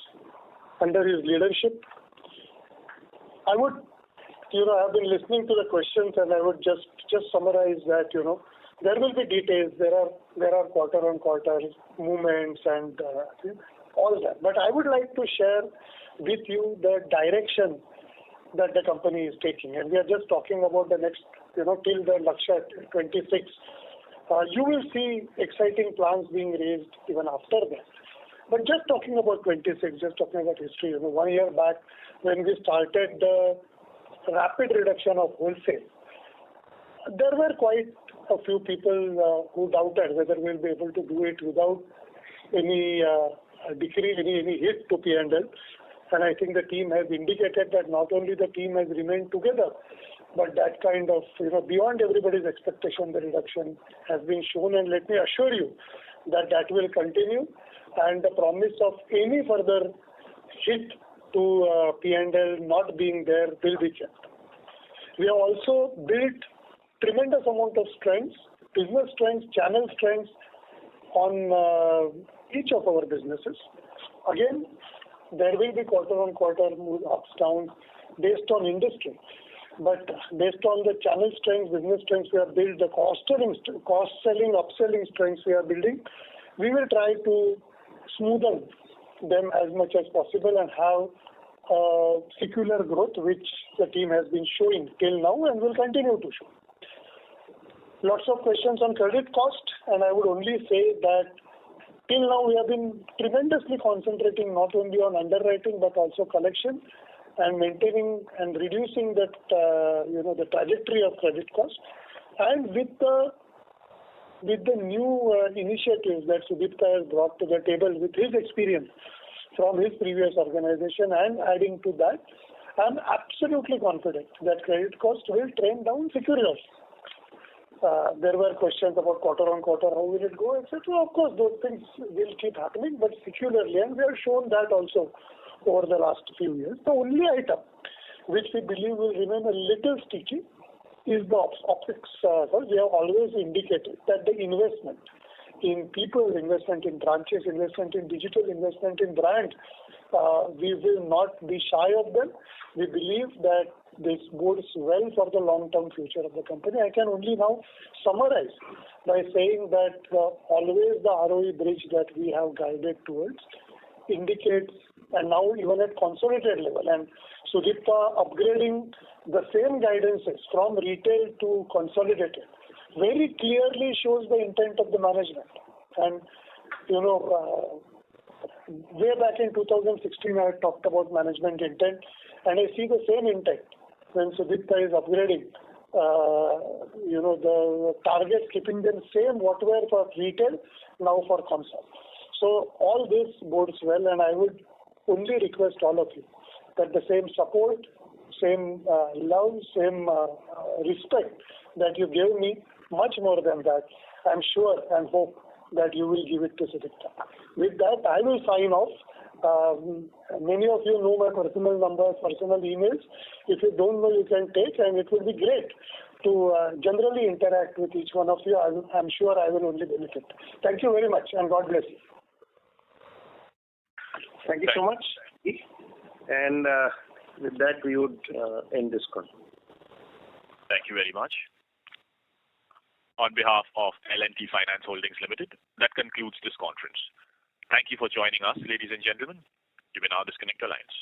under his leadership. I would, I've been listening to the questions, and I would just summarize that, there will be details. There are quarter-on-quarter movements and all that. But I would like to share with you the direction that the company is taking. And we are just talking about the next, till the Lakshya 26. You will see exciting plans being raised even after that. But just talking about 26, just talking about history, 1 year back when we started the rapid reduction of wholesale, there were quite a few people who doubted whether we'll be able to do it without any decrease, any hit to P&L. And I think the team has indicated that not only the team has remained together, but that kind of, beyond everybody's expectation, the reduction has been shown. And let me assure you that will continue, and the promise of any further hit to P&L not being there will be kept. We have also built tremendous amount of strengths, business strengths, channel strengths on each of our businesses. Again, there will be quarter-on-quarter ups, downs based on industry. But based on the channel strengths, business strengths we have built, the cross-selling, upselling strengths we are building, we will try to smoothen them as much as possible and have secular growth, which the team has been showing till now and will continue to show. Lots of questions on credit cost, and I would only say that till now we have been tremendously concentrating not only on underwriting but also collection and maintaining and reducing that the trajectory of credit cost. And with the new initiatives that Sudipta has brought to the table with his experience from his previous organization and adding to that, I am absolutely confident that credit cost will trend down securely. There were questions about quarter on quarter, how will it go, etc. Of course, those things will keep happening, but secularly, and we have shown that also over the last few years. The only item which we believe will remain a little sticky is the OpEx. We have always indicated that the investment in people, investment in branches, investment in digital, investment in brand, we will not be shy of them. We believe that this bodes well for the long-term future of the company. I can only now summarize by saying that always the ROE bridge that we have guided towards indicates, and now even at consolidated level, and Sudipta upgrading the same guidances from retail to consolidated very clearly shows the intent of the management. And, way back in 2016, I had talked about management intent, and I see the same intent when Sudipta is upgrading, the targets, keeping them same, what were for retail, now for console. So all this bodes well, and I would only request all of you that the same support, same love, same respect that you gave me, much more than that, I'm sure and hope that you will give it to Sudipta. With that, I will sign off. Many of you know my personal numbers, personal emails. If you don't know, you can take, and it will be great to generally interact with each one of you. I'm sure I will only benefit. Thank you very much, and God bless you. Thank you so much. And with that, we would end this call. Thank you very much. On behalf of L&T Finance Holdings Limited, that concludes this conference. Thank you for joining us, ladies and gentlemen. You may now disconnect your lines.